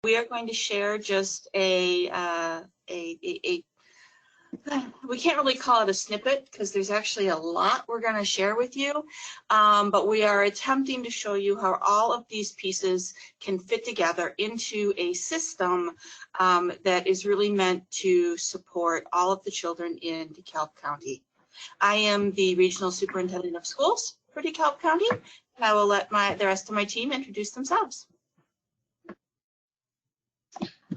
We are going to share just we can't really call it a snippet because there's actually a lot we're going to share with you, but we are attempting to show you how all of these pieces can fit together into a system that is really meant to support all of the children in DeKalb County. I am the Regional Superintendent of Schools for DeKalb County, and I will let the rest of my team introduce themselves.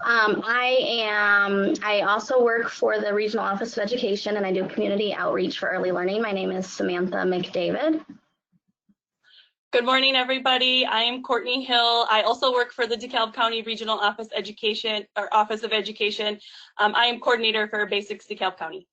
I also work for the Regional Office of Education, and I do community outreach for early learning. My name is Samantha McDavid. Good morning, everybody. I am Courtney Hill. I also work for the DeKalb County Regional Office of Education. I am coordinator for Basics DeKalb County.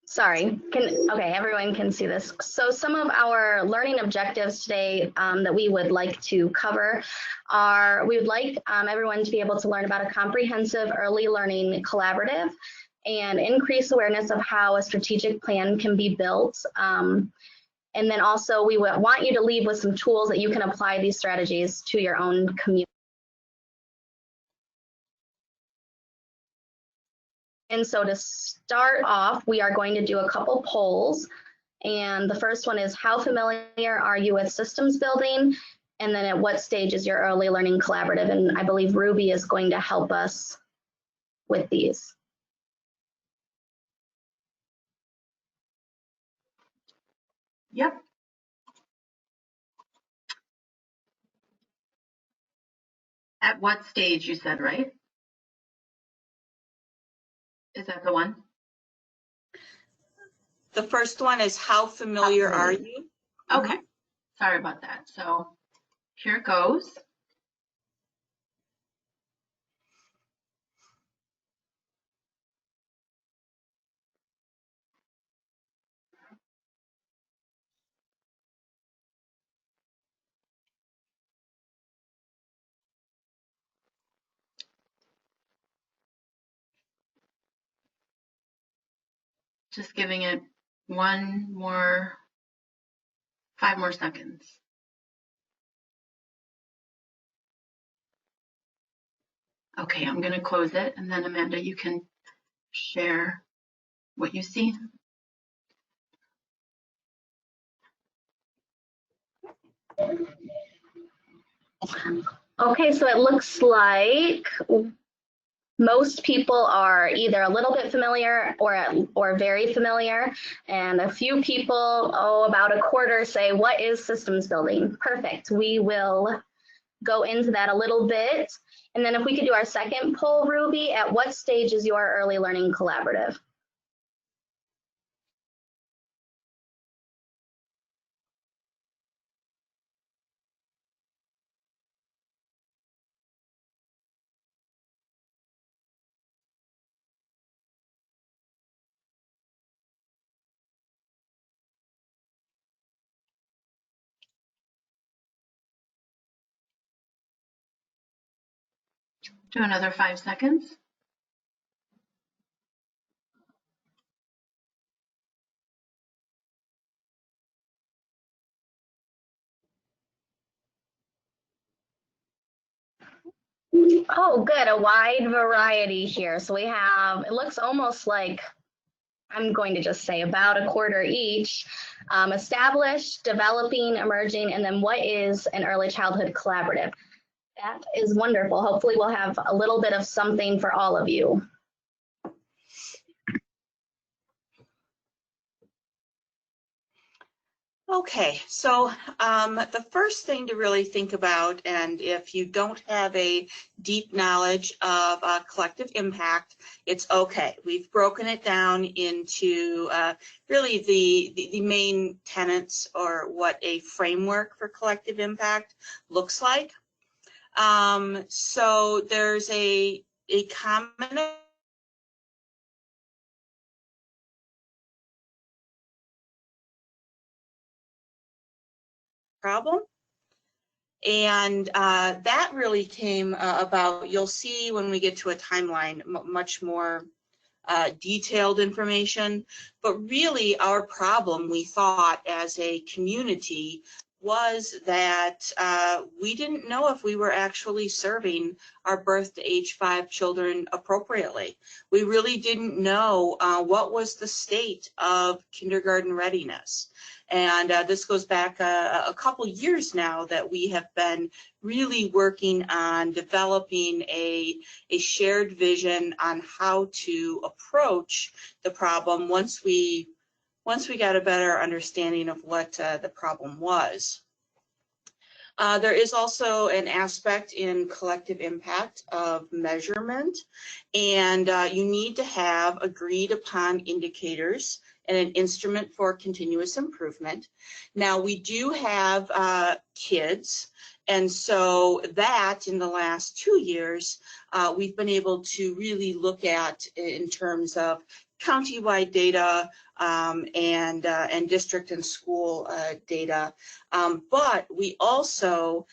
Sorry, okay, everyone can see this. So some of our learning objectives today that we would like to cover are, we would like everyone to be able to learn about a comprehensive early learning collaborative and increase awareness of how a strategic plan can be built. And then also we would want you to leave with some tools that you can apply these strategies to your own community. And so to start off, we are going to do a couple polls. And the first one is, how familiar are you with systems building? And then at what stage is your early learning collaborative? And I believe Ruby is going to help us with these. Yep. At what stage, you said, right? Is that the one? The first one is, how familiar are you? Okay, sorry about that. So here it goes. Just giving it 5 more seconds. Okay, I'm going to close it, and then Amanda, you can share what you see. Okay, so it looks like most people are either a little bit familiar or very familiar, and a few people, about a quarter, say, what is systems building? Perfect. We will go into that a little bit. And then if we could do our second poll, Ruby, at what stage is your early learning collaborative? Do another 5 seconds. Oh, good, a wide variety here. So we have, it looks almost like, I'm going to just say about a quarter each. Established, developing, emerging, and then what is an early childhood collaborative? That is wonderful. Hopefully we'll have a little bit of something for all of you. Okay, so the first thing to really think about, and if you don't have a deep knowledge of collective impact, it's okay. We've broken it down into really the main tenets, or what a framework for collective impact looks like. So there's a common problem, And that really came about, you'll see when we get to a timeline, much more detailed information. But really our problem, we thought as a community, was that we didn't know if we were actually serving our birth to age 5 children appropriately. We really didn't know what was the state of kindergarten readiness. And this goes back a couple years now that we have been really working on developing a shared vision on how to approach the problem once we got a better understanding of what the problem was. There is also an aspect in collective impact of measurement, and you need to have agreed upon indicators and an instrument for continuous improvement. Now, we do have kids, and so that in the last 2 years, we've been able to really look at in terms of countywide data and district and school data. But we also,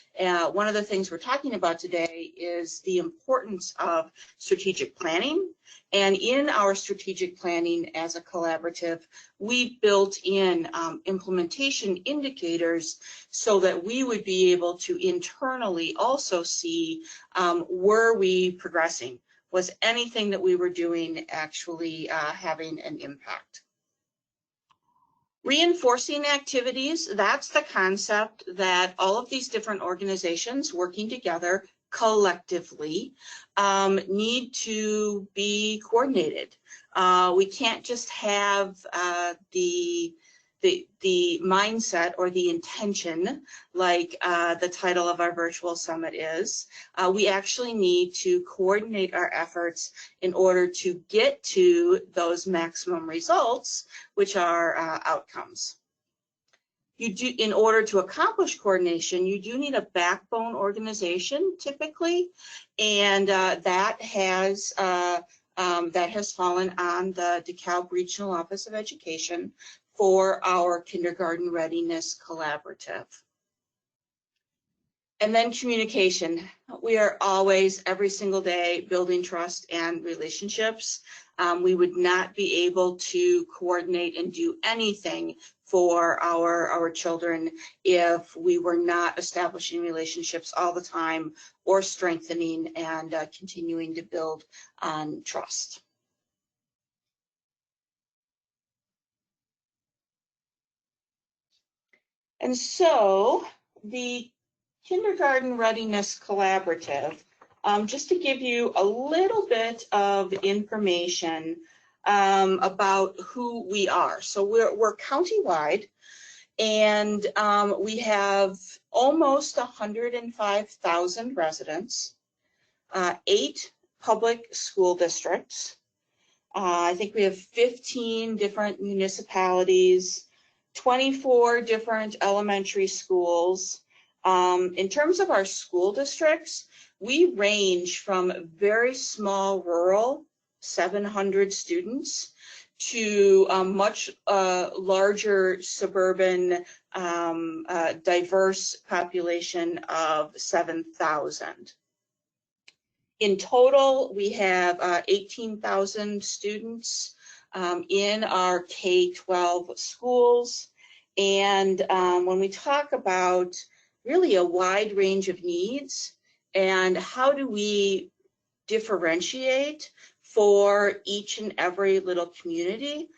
one of the things we're talking about today is the importance of strategic planning. And in our strategic planning as a collaborative, we built in implementation indicators so that we would be able to internally also see, were we progressing? Was anything that we were doing actually having an impact? Reinforcing activities, that's the concept that all of these different organizations working together collectively need to be coordinated. We can't just have the mindset or the intention like the title of our virtual summit is. We actually need to coordinate our efforts in order to get to those maximum results, which are outcomes. You do, in order to accomplish coordination, you do need a backbone organization typically, and that has fallen on the DeKalb Regional Office of Education for our Kindergarten Readiness Collaborative. And then communication. We are always, every single day, building trust and relationships. We would not be able to coordinate and do anything for our children if we were not establishing relationships all the time or strengthening and continuing to build on trust. And so the Kindergarten Readiness Collaborative, just to give you a little bit of information about who we are. So we're countywide, and we have almost 105,000 residents, 8 public school districts. I think we have 15 different municipalities, 24 different elementary schools. In terms of our school districts, we range from very small rural, 700 students, to a much larger suburban diverse population of 7,000. In total, we have 18,000 students in our K-12 schools. And when we talk about really a wide range of needs and how do we differentiate for each and every little community,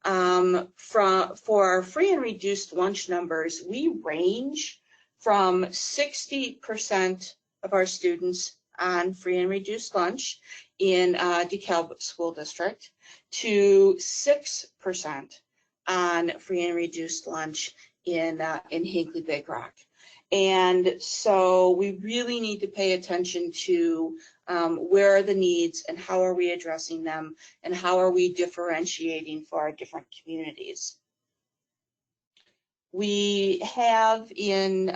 for our free and reduced lunch numbers, we range from 60% of our students on free and reduced lunch in DeKalb School District to 6% on free and reduced lunch in Hinckley-Big Rock. And so we really need to pay attention to where are the needs and how are we addressing them and how are we differentiating for our different communities. We have in,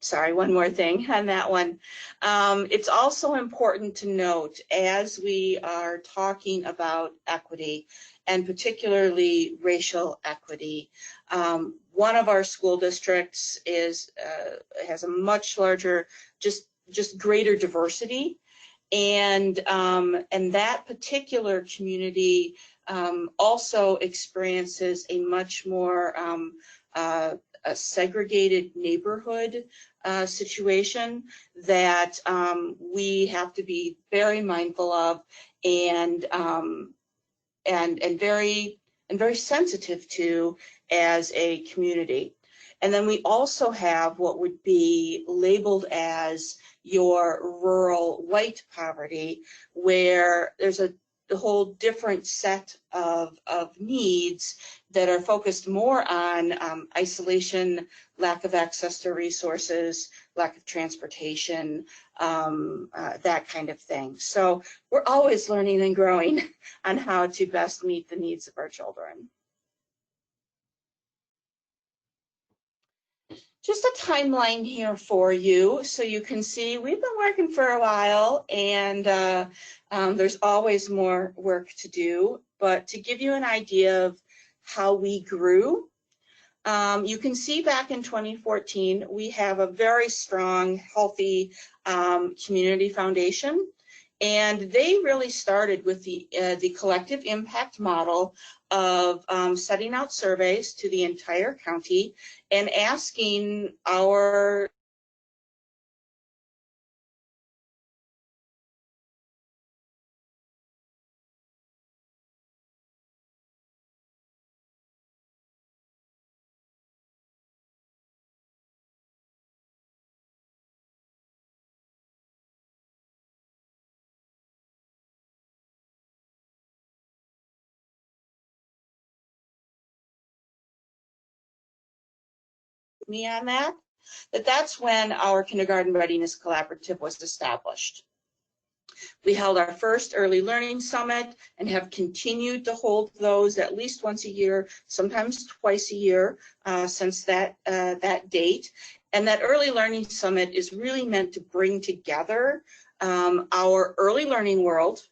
sorry, one more thing on that one. It's also important to note as we are talking about equity, and particularly racial equity. One of our school districts has a much larger, just greater diversity, and that particular community also experiences a much more a segregated neighborhood situation that we have to be very mindful of and very sensitive to as a community. And then we also have what would be labeled as your rural white poverty, where there's a whole different set of needs that are focused more on isolation, lack of access to resources, lack of transportation, that kind of thing. So we're always learning and growing on how to best meet the needs of our children. Just a timeline here for you so you can see we've been working for a while, and there's always more work to do. But to give you an idea of how we grew, you can see back in 2014 we have a very strong, healthy community foundation, and they really started with the collective impact model of setting out surveys to the entire county and asking our me on that's when our Kindergarten Readiness Collaborative was established. We held our first early learning summit and have continued to hold those at least once a year, sometimes twice a year since that date. And that early learning summit is really meant to bring together our early learning world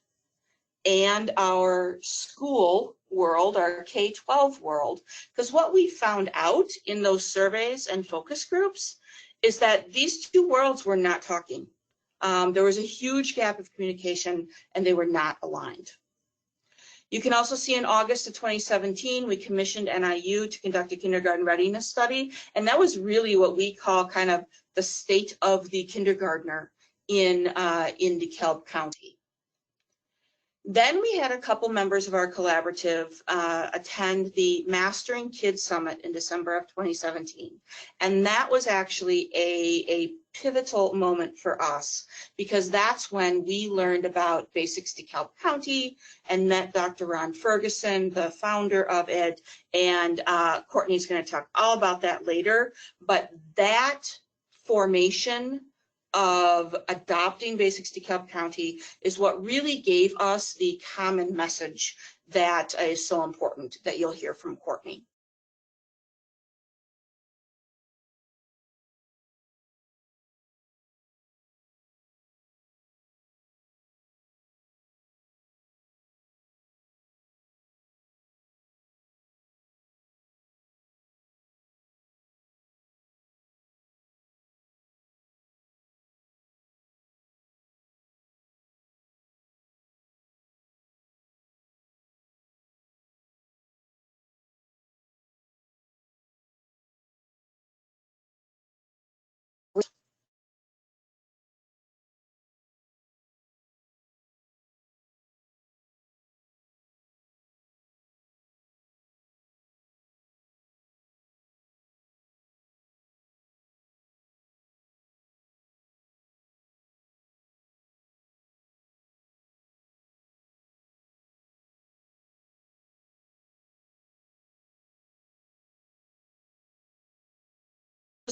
and our school world, our K-12 world, because what we found out in those surveys and focus groups is that these two worlds were not talking. There was a huge gap of communication, and they were not aligned. You can also see in August of 2017, we commissioned NIU to conduct a kindergarten readiness study, and that was really what we call kind of the state of the kindergartner in DeKalb County. Then we had a couple members of our collaborative attend the Mastering Kids Summit in December of 2017. And that was actually a pivotal moment for us, because that's when we learned about Basics DeKalb County and met Dr. Ron Ferguson, the founder of it. And Courtney's going to talk all about that later. But that formation of adopting Basics DeKalb County is what really gave us the common message that is so important that you'll hear from Courtney.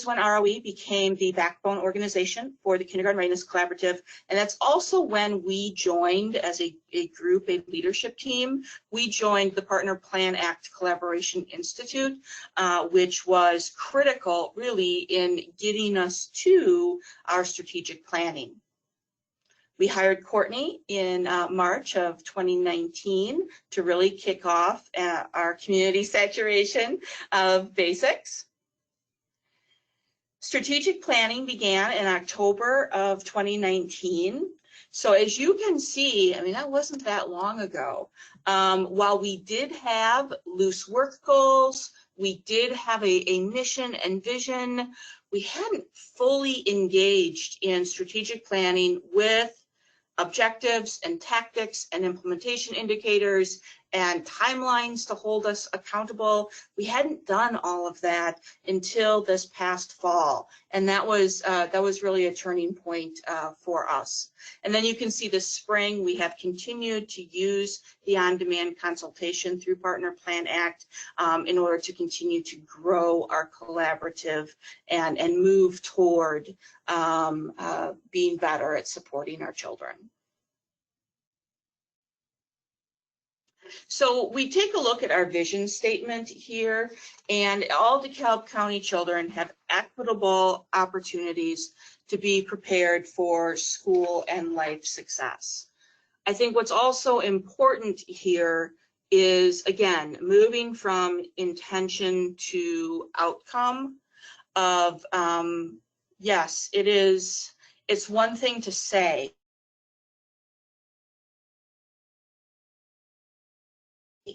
When ROE became the backbone organization for the Kindergarten Readiness Collaborative, and that's also when we joined as a group, a leadership team. We joined the Partner Plan Act Collaboration Institute, which was critical really in getting us to our strategic planning. We hired Courtney in March of 2019 to really kick off our community saturation of basics. Strategic planning began in October of 2019. So as you can see, I mean, that wasn't that long ago. While we did have loose work goals, we did have a mission and vision, we hadn't fully engaged in strategic planning with objectives and tactics and implementation indicators and timelines to hold us accountable. We hadn't done all of that until this past fall, and that was really a turning point for us. And then you can see this spring we have continued to use the on-demand consultation through Partner Plan Act in order to continue to grow our collaborative and move toward being better at supporting our children. So we take a look at our vision statement here, and all DeKalb County children have equitable opportunities to be prepared for school and life success. I think what's also important here is, again, moving from intention to outcome of, yes, it's one thing to say,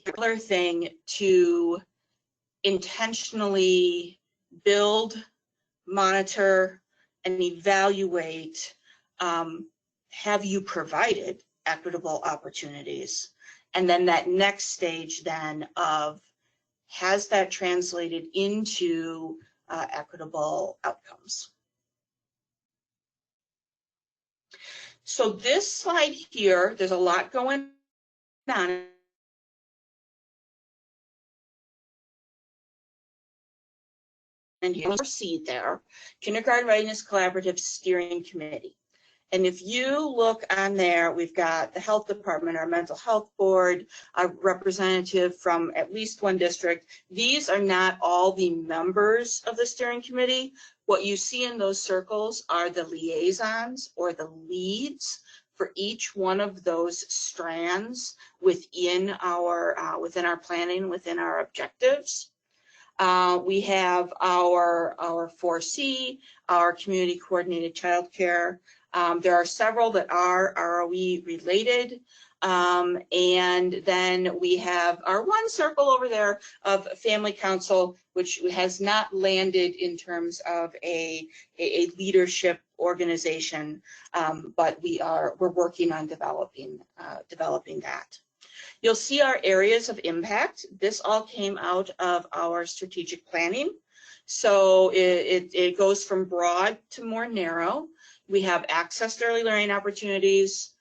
another thing to intentionally build, monitor, and evaluate, have you provided equitable opportunities? And then that next stage then of, has that translated into equitable outcomes? So this slide here, there's a lot going on. And you see there, Kindergarten Readiness Collaborative Steering Committee. And if you look on there, we've got the health department, our mental health board, a representative from at least one district. These are not all the members of the steering committee. What you see in those circles are the liaisons or the leads for each one of those strands within our planning, within our objectives. We have our 4C, our community coordinated childcare. There are several that are ROE related. And then we have our one circle over there of Family Council, which has not landed in terms of a leadership organization, but we're working on developing that. You'll see our areas of impact. This all came out of our strategic planning. So it goes from broad to more narrow. We have access to early learning opportunities,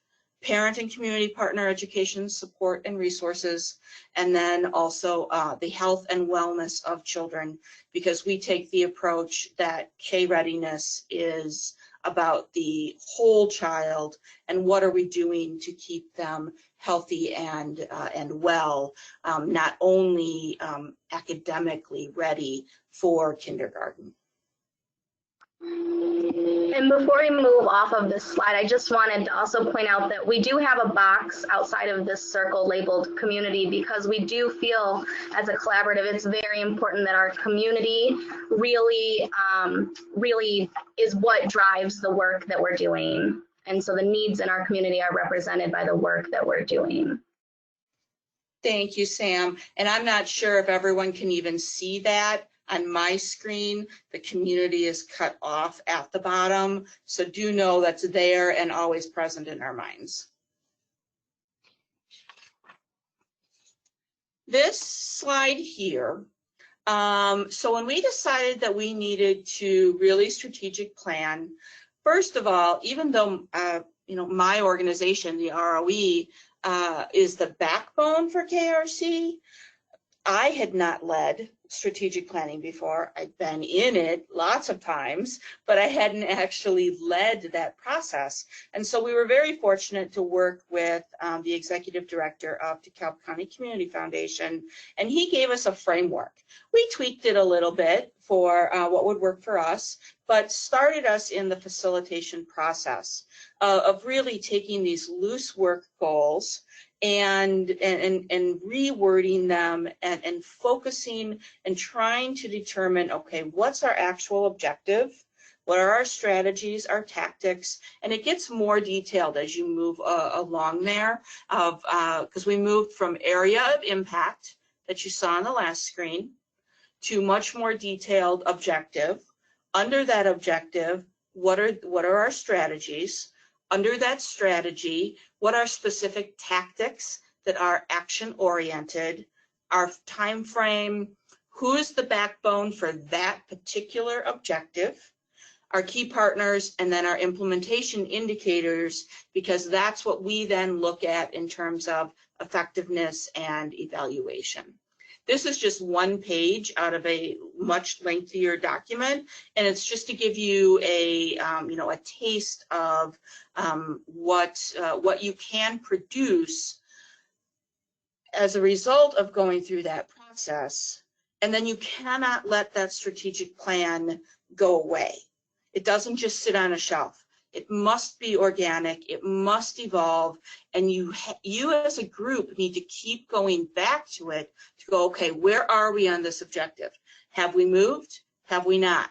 parent and community partner education support and resources, and then also the health and wellness of children, because we take the approach that K-readiness is about the whole child and what are we doing to keep them healthy and well, not only academically ready for kindergarten. And before we move off of this slide, I just wanted to also point out that we do have a box outside of this circle labeled community, because we do feel as a collaborative it's very important that our community really is what drives the work that we're doing. And so the needs in our community are represented by the work that we're doing. Thank you, Sam. And I'm not sure if everyone can even see that. On my screen, the community is cut off at the bottom, so do know that's there and always present in our minds. This slide here, so when we decided that we needed to really strategic plan, first of all, even though my organization, the ROE, is the backbone for KRC, I had not led strategic planning before. I'd been in it lots of times, but I hadn't actually led that process. And so we were very fortunate to work with the executive director of DeKalb County Community Foundation, and he gave us a framework. We tweaked it a little bit for what would work for us, but started us in the facilitation process of really taking these loose work goals and rewording them and focusing and trying to determine, okay, what's our actual objective? What are our strategies, our tactics? And it gets more detailed as you move along there, because we moved from area of impact that you saw on the last screen to much more detailed objective. Under that objective, what are our strategies? Under that strategy, what are specific tactics that are action oriented? Our time frame, who is the backbone for that particular objective? Our key partners, and then our implementation indicators, because that's what we then look at in terms of effectiveness and evaluation. This is just one page out of a much lengthier document, and it's just to give you a a taste of what you can produce as a result of going through that process. And then you cannot let that strategic plan go away. It doesn't just sit on a shelf. It must be organic, it must evolve, and you as a group need to keep going back to it to go, okay, where are we on this objective? Have we moved? Have we not?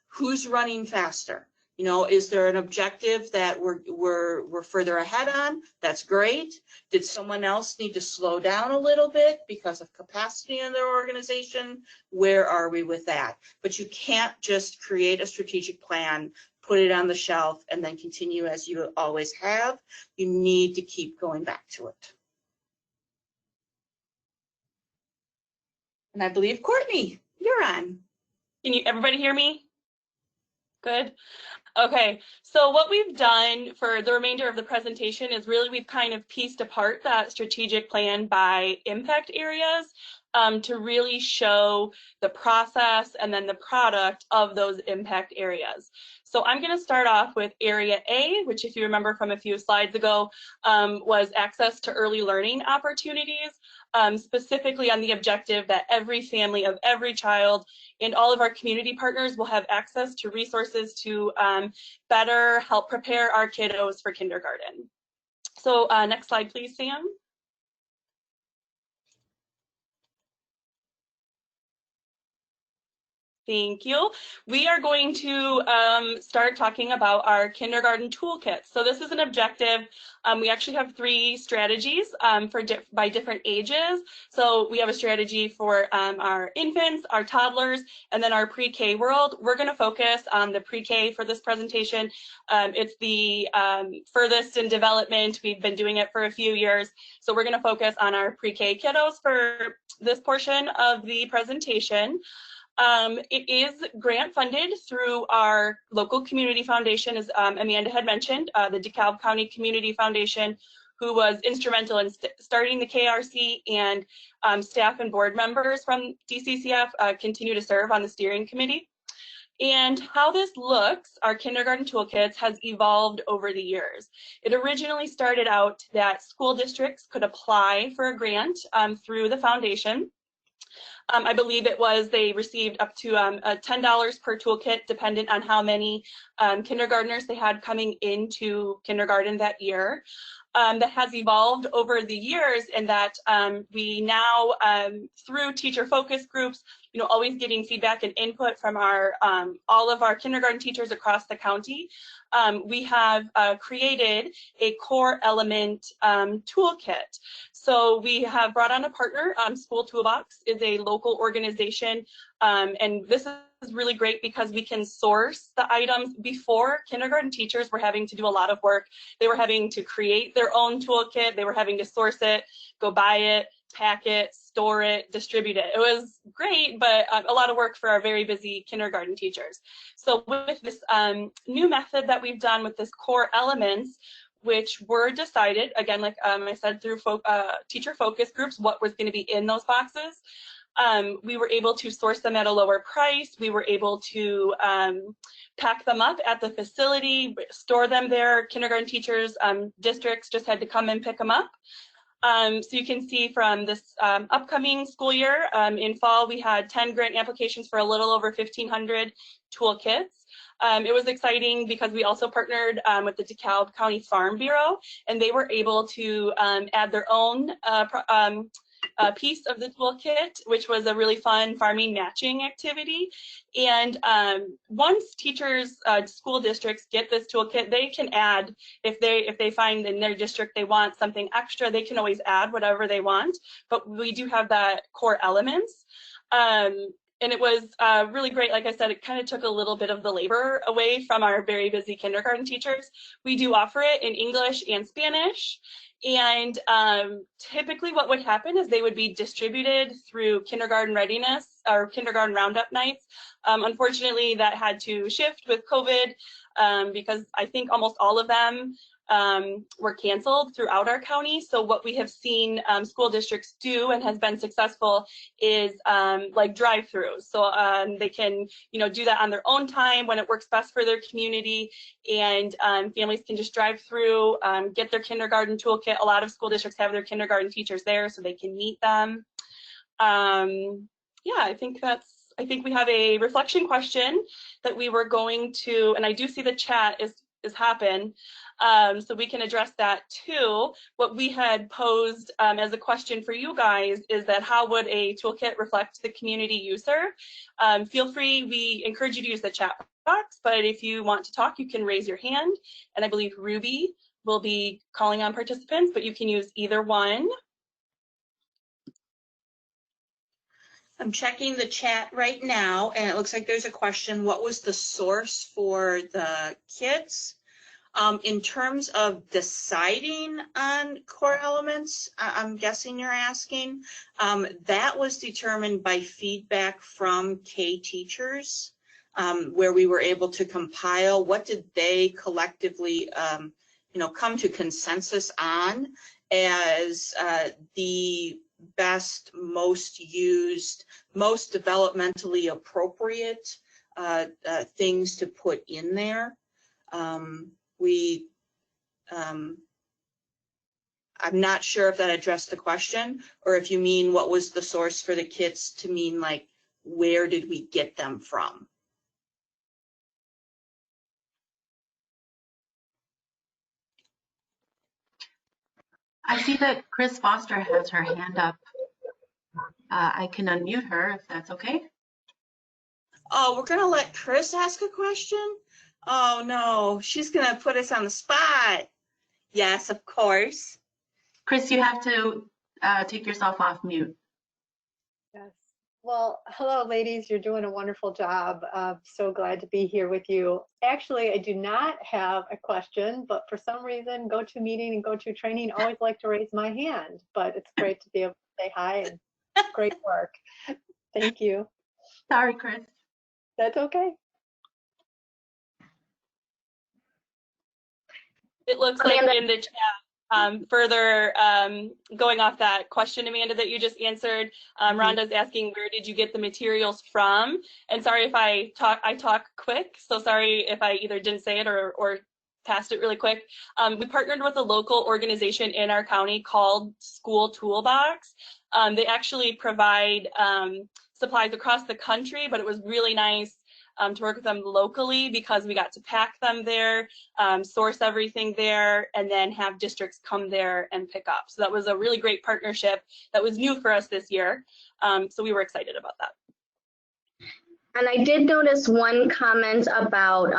Who's running faster? You know, is there an objective that we're further ahead on? That's great. Did someone else need to slow down a little bit because of capacity in their organization? Where are we with that? But you can't just create a strategic plan, put it on the shelf, and then continue as you always have. You need to keep going back to it. And I believe, Courtney, you're on. Can everybody hear me? Good. Okay, so what we've done for the remainder of the presentation is really we've kind of pieced apart that strategic plan by impact areas to really show the process and then the product of those impact areas. So I'm going to start off with area A, which if you remember from a few slides ago, was access to early learning opportunities, specifically on the objective that every family of every child and all of our community partners will have access to resources to better help prepare our kiddos for kindergarten. So next slide, please, Sam. Thank you. We are going to start talking about our kindergarten toolkit. So this is an objective. We actually have 3 strategies by different ages. So we have a strategy for our infants, our toddlers, and then our pre-K world. We're going to focus on the pre-K for this presentation. It's the furthest in development. We've been doing it for a few years. So we're going to focus on our pre-K kiddos for this portion of the presentation. It is grant funded through our local community foundation, as Amanda had mentioned, the DeKalb County Community Foundation, who was instrumental in starting the KRC, and staff and board members from DCCF continue to serve on the steering committee. And how this looks, our kindergarten toolkits, has evolved over the years. It originally started out that school districts could apply for a grant through the foundation. I believe it was they received up to $10 per toolkit, dependent on how many kindergartners they had coming into kindergarten that year. That has evolved over the years, in that we now, through teacher focus groups, always getting feedback and input from our all of our kindergarten teachers across the county, we have created a core element toolkit. So we have brought on a partner. School Toolbox is a local organization, and this is really great because we can source the items. Before, kindergarten teachers were having to do a lot of work. They were having to create their own toolkit. They were having to source it, go buy it, pack it, store it, distribute it. It was great, but a lot of work for our very busy kindergarten teachers. So with this new method that we've done with this core elements, which were decided, again, like I said, through teacher focus groups, what was going to be in those boxes. We were able to source them at a lower price. We were able to pack them up at the facility, store them there. Kindergarten teachers, districts just had to come and pick them up. So you can see from this upcoming school year, in fall, we had 10 grant applications for a little over 1,500 toolkits. It was exciting because we also partnered with the DeKalb County Farm Bureau, and they were able to add their own piece of the toolkit, which was a really fun farming matching activity. And once teachers, school districts get this toolkit, they can add, if they find in their district they want something extra, they can always add whatever they want. But we do have that core elements. And it was really great. Like I said, it kind of took a little bit of the labor away from our very busy kindergarten teachers. We do offer it in English and Spanish. And typically what would happen is they would be distributed through kindergarten readiness or kindergarten roundup nights. Unfortunately, that had to shift with COVID because I think almost all of them were canceled throughout our county. So what we have seen school districts do and has been successful is like drive-throughs. So they can, do that on their own time when it works best for their community, and families can just drive through, get their kindergarten toolkit. A lot of school districts have their kindergarten teachers there so they can meet them. Yeah, I think we have a reflection question that we were going to, and I do see the chat is happen. So we can address that too. What we had posed as a question for you guys is that how would a toolkit reflect the community user? Feel free, we encourage you to use the chat box, but if you want to talk, you can raise your hand. And I believe Ruby will be calling on participants, but you can use either one. I'm checking the chat right now, and it looks like there's a question. What was the source for the kits? In terms of deciding on core elements, I'm guessing you're asking, that was determined by feedback from K teachers, where we were able to compile what did they collectively, come to consensus on as the best, most used, most developmentally appropriate things to put in there. I'm not sure if that addressed the question, or if you mean what was the source for the kits to mean like where did we get them from? I see that Chris Foster has her hand up. I can unmute her if that's okay. Oh, we're gonna let Chris ask a question? Oh no, she's gonna put us on the spot. Yes, of course. Chris, you have to take yourself off mute. Yes. Well, hello, ladies. You're doing a wonderful job. So glad to be here with you. Actually, I do not have a question, but for some reason, GoToMeeting and GoToTraining always like to raise my hand. But it's great to be able to say hi and great work. Thank you. Sorry, Chris. That's okay. It looks like in the chat, further going off that question, Amanda, that you just answered, Rhonda's asking, where did you get the materials from? And sorry if I talk quick, so sorry if I either didn't say it or passed it really quick. We partnered with a local organization in our county called School Toolbox. They actually provide supplies across the country, but it was really nice to work with them locally because we got to pack them there, source everything there, and then have districts come there and pick up. So that was a really great partnership that was new for us this year. So we were excited about that. And I did notice one comment about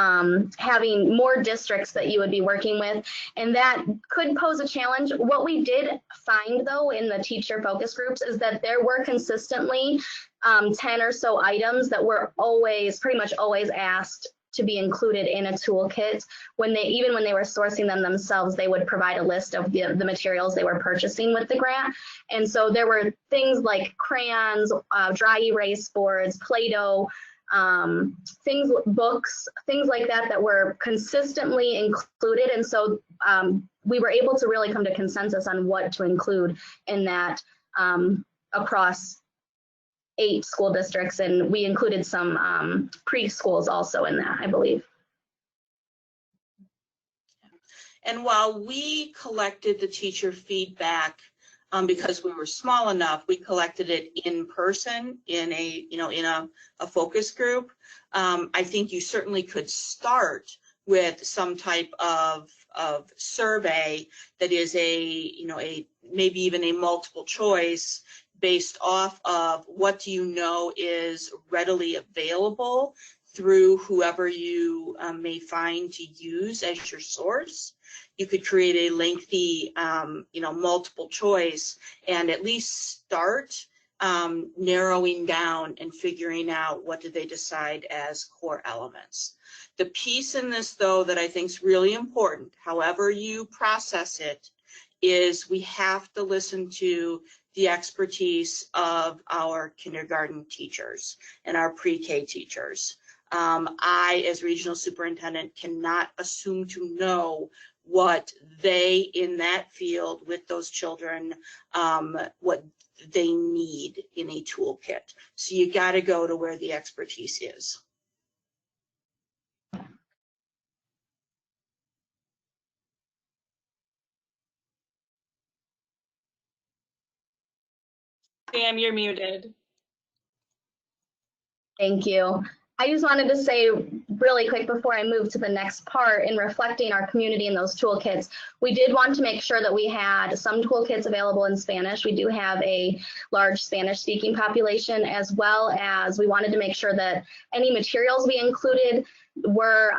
having more districts that you would be working with, and that could pose a challenge. What we did find, though, in the teacher focus groups is that there were consistently 10 or so items that were pretty much always asked to be included in a toolkit. Even when they were sourcing them themselves, they would provide a list of the materials they were purchasing with the grant. And so there were things like crayons, dry erase boards, Play-Doh, books, things like that were consistently included. And so we were able to really come to consensus on what to include in that across 8 school districts, and we included some preschools also in that, I believe. And while we collected the teacher feedback, because we were small enough, we collected it in person in a, in a focus group. I think you certainly could start with some type of survey that is a maybe even a multiple choice based off of what do you know is readily available through whoever you may find to use as your source. You could create a lengthy, multiple choice and at least start narrowing down and figuring out what did they decide as core elements. The piece in this, though, that I think is really important, however you process it, is we have to listen to the expertise of our kindergarten teachers and our pre-K teachers. I, as regional superintendent, cannot assume to know what they in that field with those children, what they need in a toolkit. So you got to go to where the expertise is. Sam, you're muted. Thank you. I just wanted to say really quick before I move to the next part, in reflecting our community in those toolkits, we did want to make sure that we had some toolkits available in Spanish. We do have a large Spanish speaking population, as well as we wanted to make sure that any materials we included were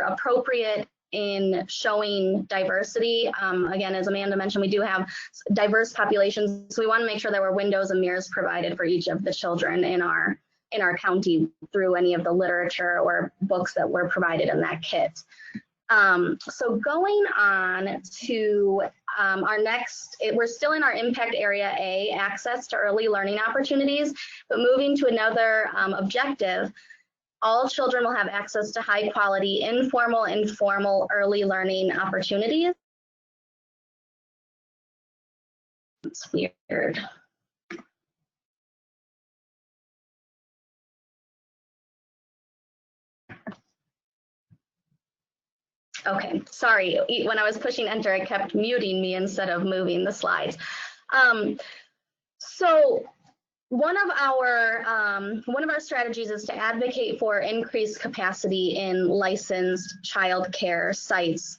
appropriate in showing diversity. Again, as Amanda mentioned, we do have diverse populations, so we want to make sure there were windows and mirrors provided for each of the children in our county through any of the literature or books that were provided in that kit. So going on to our next, we're still in our impact area A, access to early learning opportunities, but moving to another objective. All children will have access to high quality, informal and formal early learning opportunities. It's weird. Okay, sorry. When I was pushing enter, it kept muting me instead of moving the slides. So one of our strategies is to advocate for increased capacity in licensed childcare sites,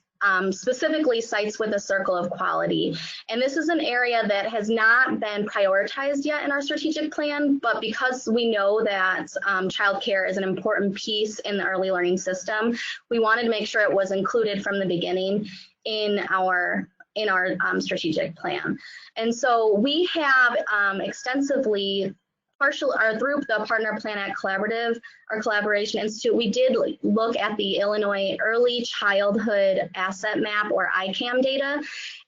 specifically sites with a circle of quality. And this is an area that has not been prioritized yet in our strategic plan, but because we know that childcare is an important piece in the early learning system, we wanted to make sure it was included from the beginning in our strategic plan. And so we have extensively through the Partner Plan Act Collaborative, our Collaboration Institute, we did look at the Illinois Early Childhood Asset Map, or ICAM data,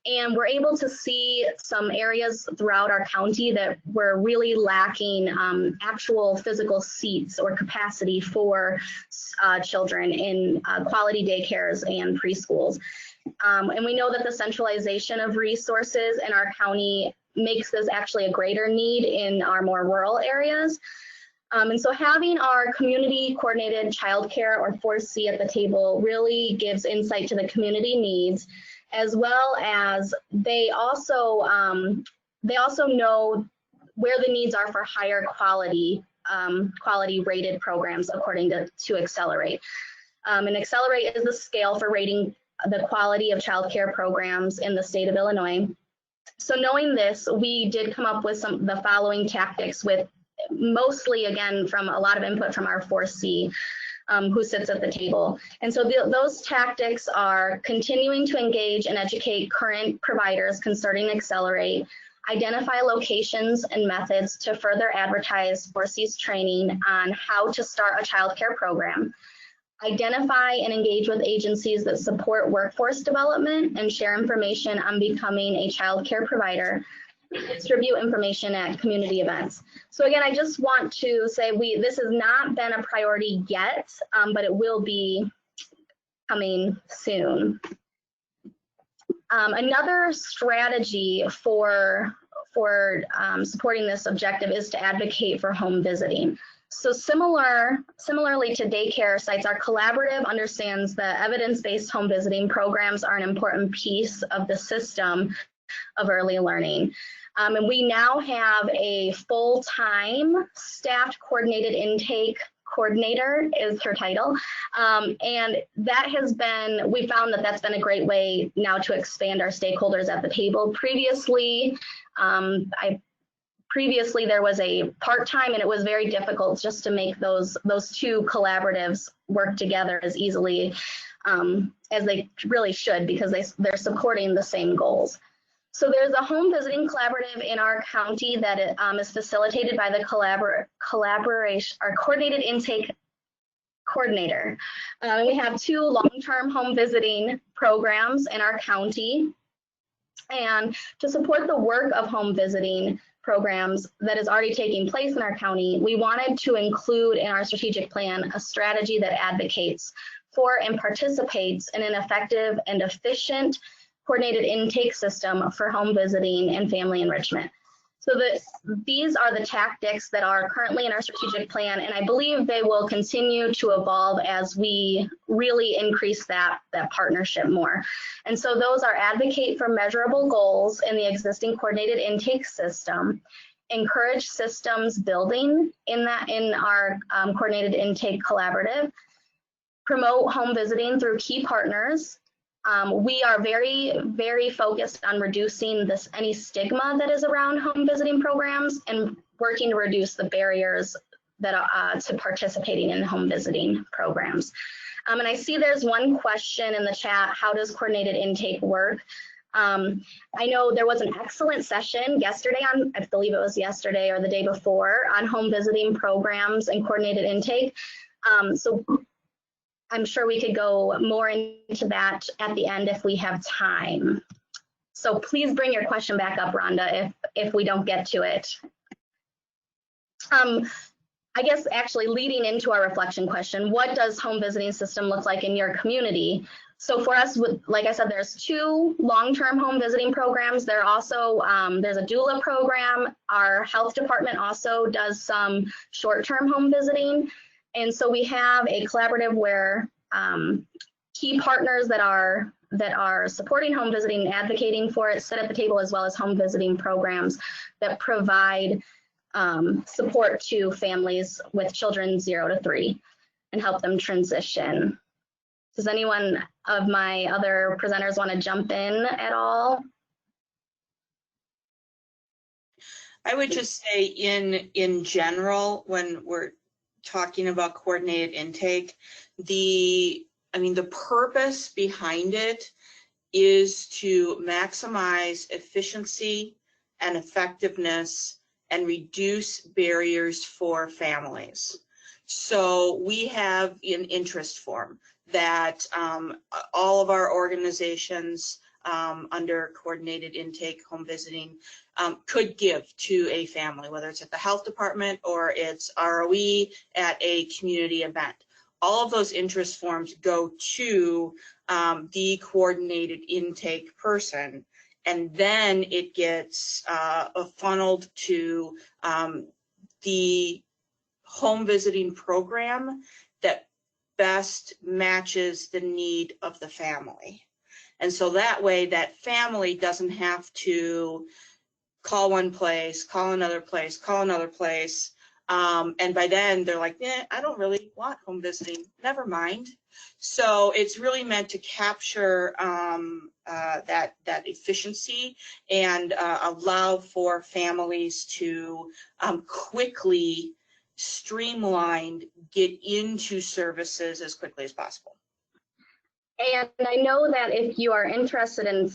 and we're able to see some areas throughout our county that were really lacking actual physical seats or capacity for children in quality daycares and preschools. And we know that the centralization of resources in our county makes this actually a greater need in our more rural areas. And so having our community coordinated childcare, or 4C, at the table really gives insight to the community needs, as well as they also know where the needs are for higher quality rated programs according to Accelerate. And Accelerate is the scale for rating the quality of childcare programs in the state of Illinois. So knowing this, we did come up with the following tactics, with mostly, again, from a lot of input from our 4C, who sits at the table. And so those tactics are continuing to engage and educate current providers concerning Accelerate, identify locations and methods to further advertise 4C's training on how to start a childcare program, identify and engage with agencies that support workforce development and share information on becoming a childcare provider, distribute information at community events. So again, I just want to say this has not been a priority yet, but it will be coming soon. Another strategy for supporting this objective is to advocate for home visiting. So similarly to daycare sites, our collaborative understands that evidence-based home visiting programs are an important piece of the system of early learning. And we now have a full-time staffed coordinated intake coordinator is her title. And that has been, we found that that's been a great way now to expand our stakeholders at the table. Previously, there was a part-time, and it was very difficult just to make those two collaboratives work together as easily as they really should, because they're supporting the same goals. So there's a home visiting collaborative in our county that is facilitated by the collaboration, our coordinated intake coordinator. We have 2 long-term home visiting programs in our county. And to support the work of home visiting programs that is already taking place in our county, we wanted to include in our strategic plan a strategy that advocates for and participates in an effective and efficient coordinated intake system for home visiting and family enrichment. So these are the tactics that are currently in our strategic plan, and I believe they will continue to evolve as we really increase that partnership more. And so those are advocate for measurable goals in the existing coordinated intake system, encourage systems building in our coordinated intake collaborative, promote home visiting through key partners. We are very, very focused on reducing any stigma that is around home visiting programs and working to reduce the barriers that to participating in home visiting programs. And I see there's one question in the chat: how does coordinated intake work? I know there was an excellent session yesterday I believe it was yesterday or the day before, on home visiting programs and coordinated intake. So I'm sure we could go more into that at the end if we have time. So please bring your question back up, Rhonda, if we don't get to it. I guess actually leading into our reflection question, what does home visiting system look like in your community? So for us, like I said, there's 2 long-term home visiting programs. There also, there's a doula program. Our health department also does some short-term home visiting. And so we have a collaborative where key partners that are supporting home visiting and advocating for it sit at the table, as well as home visiting programs that provide support to families with children 0 to 3 and help them transition. Does anyone of my other presenters want to jump in at all? I would just say in general, when we're talking about coordinated intake, the purpose behind it is to maximize efficiency and effectiveness and reduce barriers for families. So we have an interest form that all of our organizations under coordinated intake home visiting could give to a family, whether it's at the health department or it's ROE at a community event. All of those interest forms go to the coordinated intake person, and then it gets funneled to the home visiting program that best matches the need of the family. And so that way that family doesn't have to call one place, call another place, call another place. And by then they're like, I don't really want home visiting, never mind. So it's really meant to capture that efficiency and allow for families to quickly streamlined get into services as quickly as possible. And I know that if you are interested in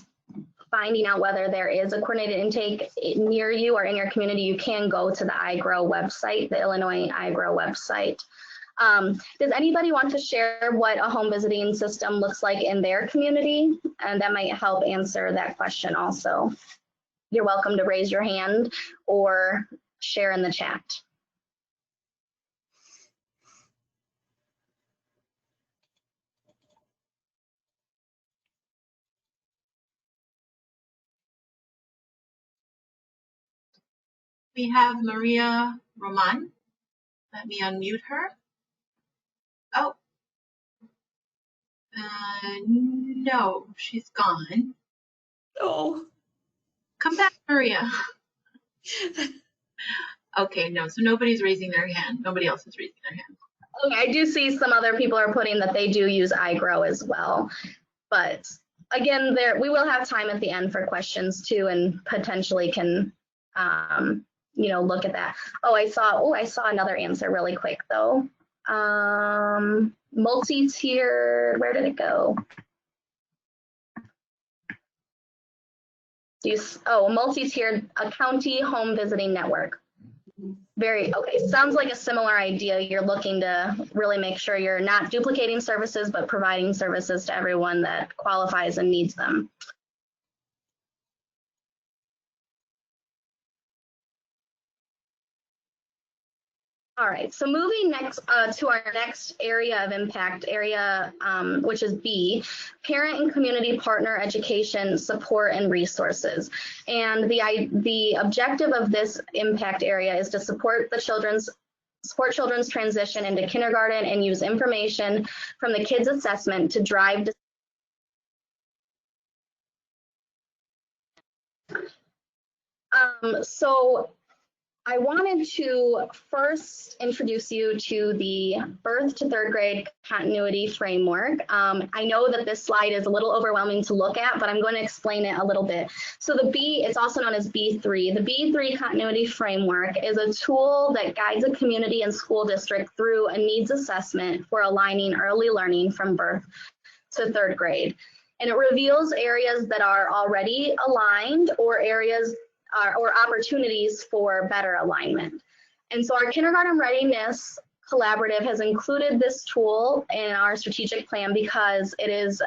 finding out whether there is a coordinated intake near you or in your community, you can go to the iGrow website, the Illinois iGrow website. Does anybody want to share what a home visiting system looks like in their community? And that might help answer that question also. You're welcome to raise your hand or share in the chat. We have Maria Roman. Let me unmute her. Oh, no, she's gone. Oh. Come back, Maria. Okay, no, so nobody's raising their hand. Nobody else is raising their hand. Okay, I do see some other people are putting that they do use iGrow as well. But again, we will have time at the end for questions too, and potentially can look at that. Oh, I saw another answer really quick though. Multi-tiered, where did it go? Multi-tiered, a county home visiting network. Okay, sounds like a similar idea. You're looking to really make sure you're not duplicating services, but providing services to everyone that qualifies and needs them. All right, so moving next to our next area of impact area, which is B, parent and community partner education, support and resources. And the objective of this impact area is to support children's transition into kindergarten and use information from the kids' assessment to drive so I wanted to first introduce you to the birth to third grade continuity framework. I know that this slide is a little overwhelming to look at, but I'm going to explain it a little bit. So the B, it's also known as B3. The B3 continuity framework is a tool that guides a community and school district through a needs assessment for aligning early learning from birth to third grade. And it reveals areas that are already aligned or areas or opportunities for better alignment. And so our Kindergarten Readiness Collaborative has included this tool in our strategic plan because it's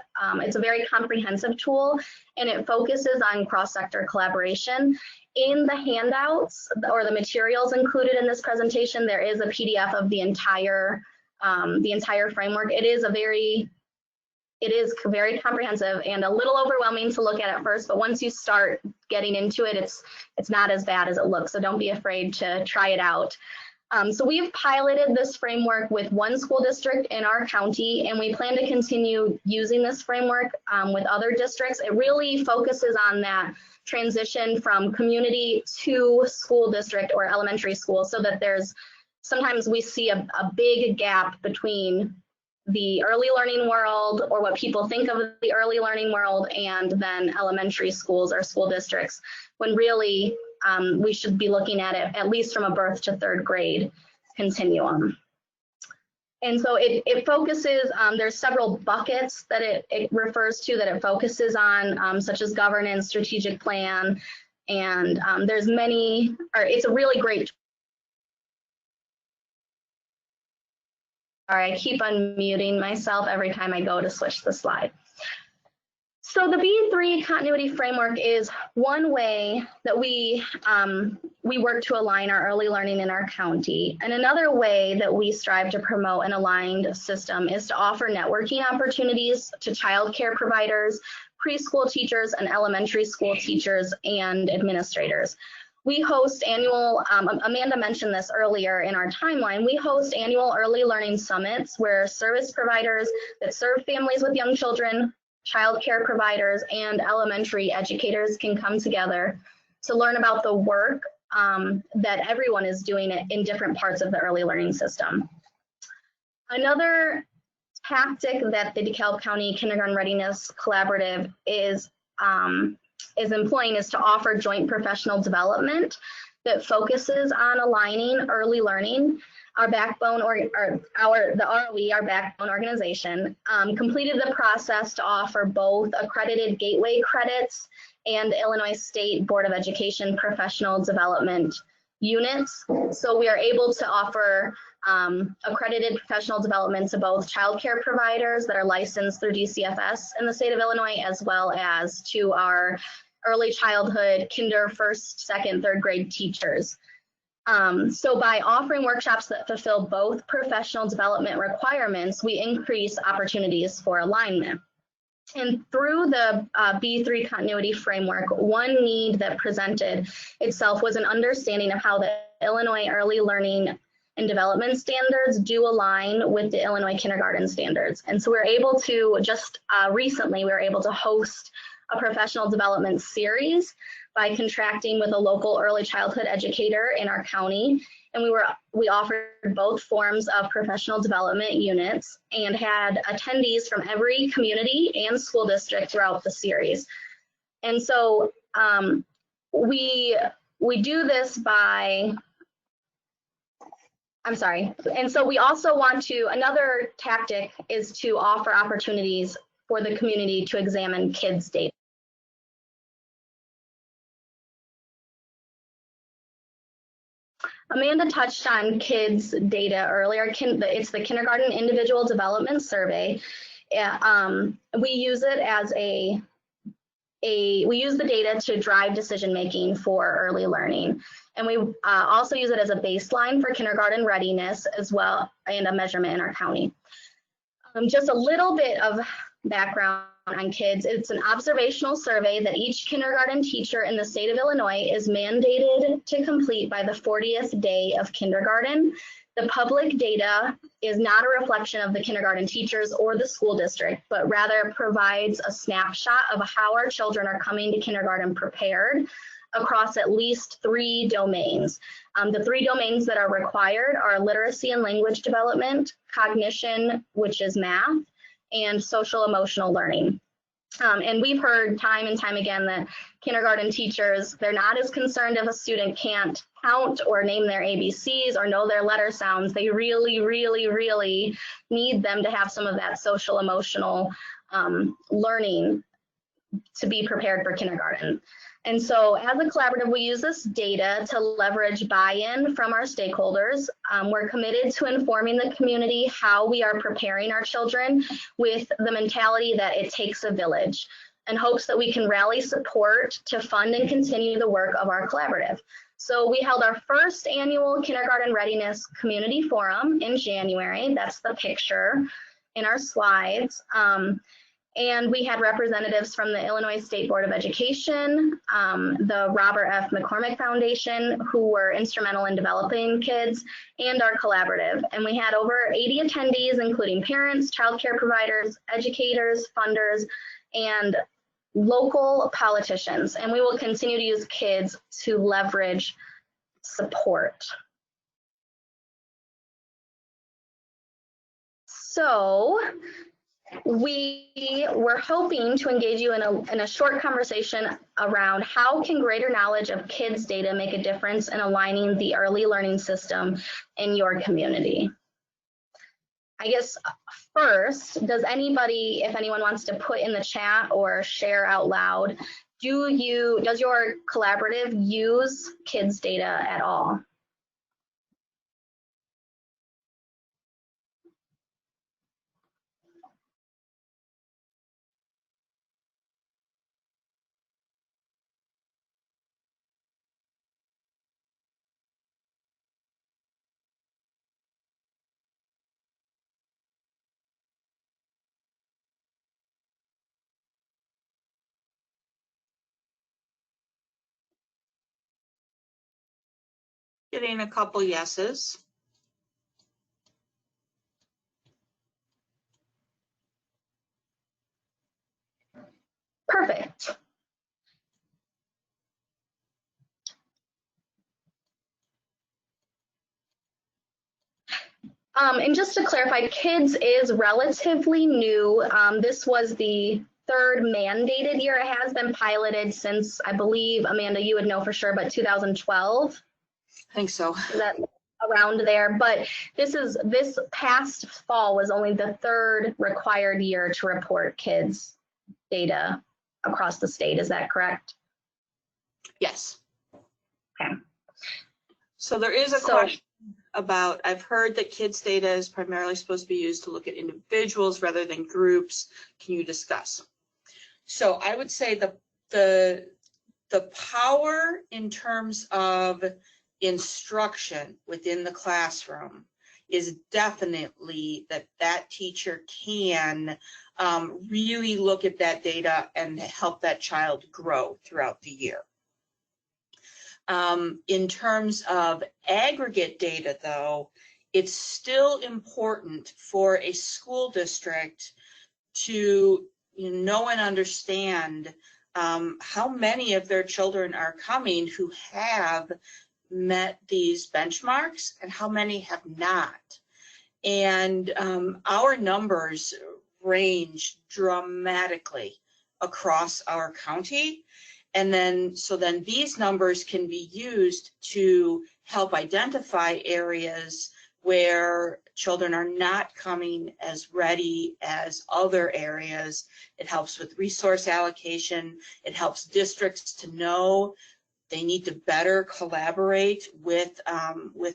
a very comprehensive tool and it focuses on cross-sector collaboration. In the handouts or the materials included in this presentation, there is a PDF of the entire framework. It is very comprehensive and a little overwhelming to look at first, but once you start getting into it, it's not as bad as it looks, so don't be afraid to try it out. So we've piloted this framework with one school district in our county, and we plan to continue using this framework with other districts. It really focuses on that transition from community to school district or elementary school, so that sometimes we see a big gap between the early learning world, or what people think of the early learning world, and then elementary schools or school districts, when really we should be looking at it at least from a birth to third grade continuum. And so it focuses, there's several buckets that it refers to that it focuses on, such as governance, strategic plan, and it's a really great. All right, I keep unmuting myself every time I go to switch the slide. So the B3 continuity framework is one way that we work to align our early learning in our county. And another way that we strive to promote an aligned system is to offer networking opportunities to childcare providers, preschool teachers, and elementary school teachers and administrators. We host annual, Amanda mentioned this earlier in our timeline, we host annual early learning summits where service providers that serve families with young children, childcare providers, and elementary educators can come together to learn about the work that everyone is doing in different parts of the early learning system. Another tactic that the DeKalb County Kindergarten Readiness Collaborative is employing is to offer joint professional development that focuses on aligning early learning. Our backbone, the ROE, our backbone organization, completed the process to offer both accredited Gateway credits and Illinois State Board of Education professional development units. So we are able to offer accredited professional development to both childcare providers that are licensed through DCFS in the state of Illinois, as well as to our early childhood, kinder, first, second, third grade teachers. So by offering workshops that fulfill both professional development requirements, we increase opportunities for alignment. And through the B3 continuity framework, one need that presented itself was an understanding of how the Illinois early learning and development standards do align with the Illinois kindergarten standards. And so we're able to, just recently, we were able to host a professional development series by contracting with a local early childhood educator in our county. And we offered both forms of professional development units and had attendees from every community and school district throughout the series. And so we do this by, I'm sorry. And so we also want to, another tactic is to offer opportunities for the community to examine kids' data. Amanda touched on kids' data earlier. It's the Kindergarten Individual Development Survey. We use it as we use the data to drive decision making for early learning. And we also use it as a baseline for kindergarten readiness as well, and a measurement in our county. Just a little bit of background on kids. It's an observational survey that each kindergarten teacher in the state of Illinois is mandated to complete by the 40th day of kindergarten. The public data is not a reflection of the kindergarten teachers or the school district, but rather provides a snapshot of how our children are coming to kindergarten prepared across at least 3 domains. The 3 domains that are required are literacy and language development, cognition, which is math, and social emotional learning. And we've heard time and time again that kindergarten teachers, they're not as concerned if a student can't count or name their ABCs or know their letter sounds. They really, really, really need them to have some of that social emotional learning to be prepared for kindergarten. And so as a collaborative, we use this data to leverage buy-in from our stakeholders. We're committed to informing the community how we are preparing our children with the mentality that it takes a village, and hopes that we can rally support to fund and continue the work of our collaborative. So we held our first annual Kindergarten Readiness Community Forum in January. That's the picture in our slides. And we had representatives from the Illinois State Board of Education, the Robert F. McCormick Foundation, who were instrumental in developing kids, and our collaborative. And we had over 80 attendees, including parents, childcare providers, educators, funders, and local politicians. And we will continue to use kids to leverage support. So, we were hoping to engage you in a short conversation around how can greater knowledge of kids' data make a difference in aligning the early learning system in your community. I guess first, does anybody, if anyone wants to put in the chat or share out loud, does your collaborative use kids' data at all? Getting a couple yeses. Perfect. And just to clarify, kids is relatively new. This was the 3rd mandated year. It has been piloted since, I believe, Amanda, you would know for sure, but 2012. I think so. Is that around there? But this past fall was only the 3rd required year to report kids' data across the state. Is that correct? Yes. Okay. So there is a question about, I've heard that kids' data is primarily supposed to be used to look at individuals rather than groups. Can you discuss? So I would say the power in terms of instruction within the classroom is definitely that teacher can really look at that data and help that child grow throughout the year. In terms of aggregate data, though, it's still important for a school district to know and understand how many of their children are coming who have met these benchmarks and how many have not. And our numbers range dramatically across our county. And then these numbers can be used to help identify areas where children are not coming as ready as other areas. It helps with resource allocation. It helps districts to know they need to better collaborate with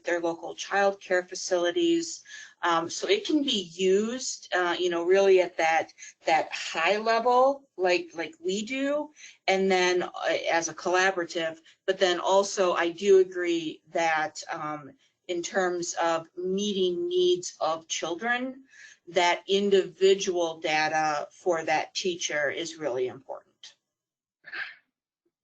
their local child care facilities. So it can be used, really at that high level, like we do, and then as a collaborative. But then also, I do agree that in terms of meeting needs of children, that individual data for that teacher is really important.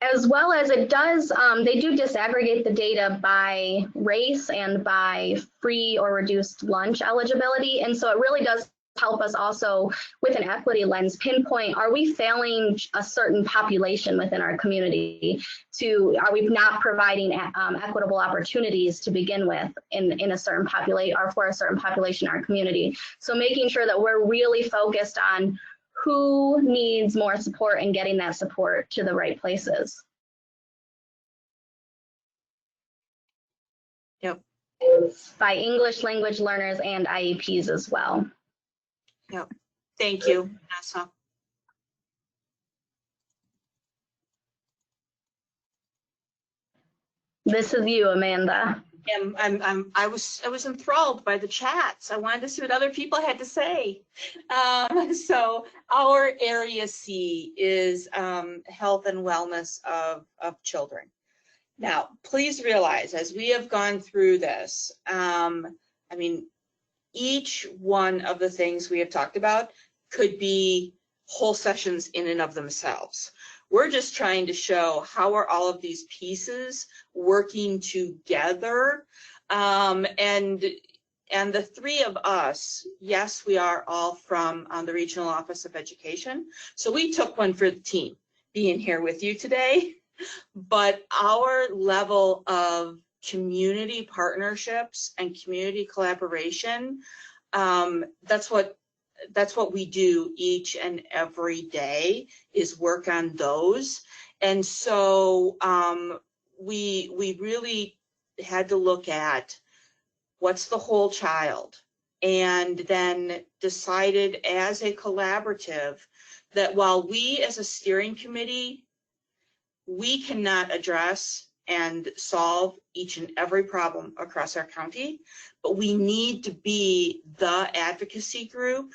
As well as it does, they do disaggregate the data by race and by free or reduced lunch eligibility. And so it really does help us also with an equity lens pinpoint, are we failing a certain population within our community? Are we not providing equitable opportunities to begin with in a certain population or for a certain population in our community? So making sure that we're really focused on who needs more support and getting that support to the right places. Yep. By English language learners and IEPs as well. Yep. Thank you, Vanessa. This is you, Amanda. I was enthralled by the chats. I wanted to see what other people had to say. So our area C is health and wellness of children. Now, please realize, as we have gone through this, each one of the things we have talked about could be whole sessions in and of themselves. We're just trying to show how are all of these pieces working together. And the three of us, yes, we are all from the Regional Office of Education. So we took one for the team being here with you today. But our level of community partnerships and community collaboration, that's what we do each and every day, is work on those. And so we really had to look at what's the whole child, and then decided as a collaborative that while we as a steering committee, we cannot address and solve each and every problem across our county, but we need to be the advocacy group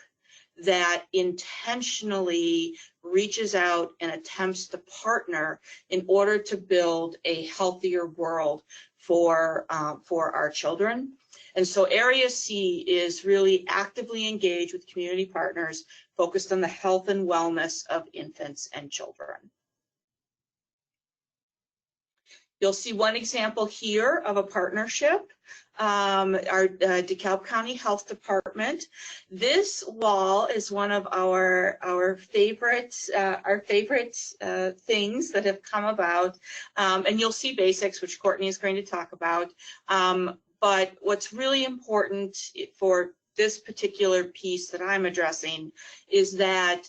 that intentionally reaches out and attempts to partner in order to build a healthier world for our children. And so Area C is really actively engaged with community partners focused on the health and wellness of infants and children. You'll see one example here of a partnership, our DeKalb County Health Department. This wall is one of our favorite things that have come about, and you'll see basics, which Courtney is going to talk about. But what's really important for this particular piece that I'm addressing is that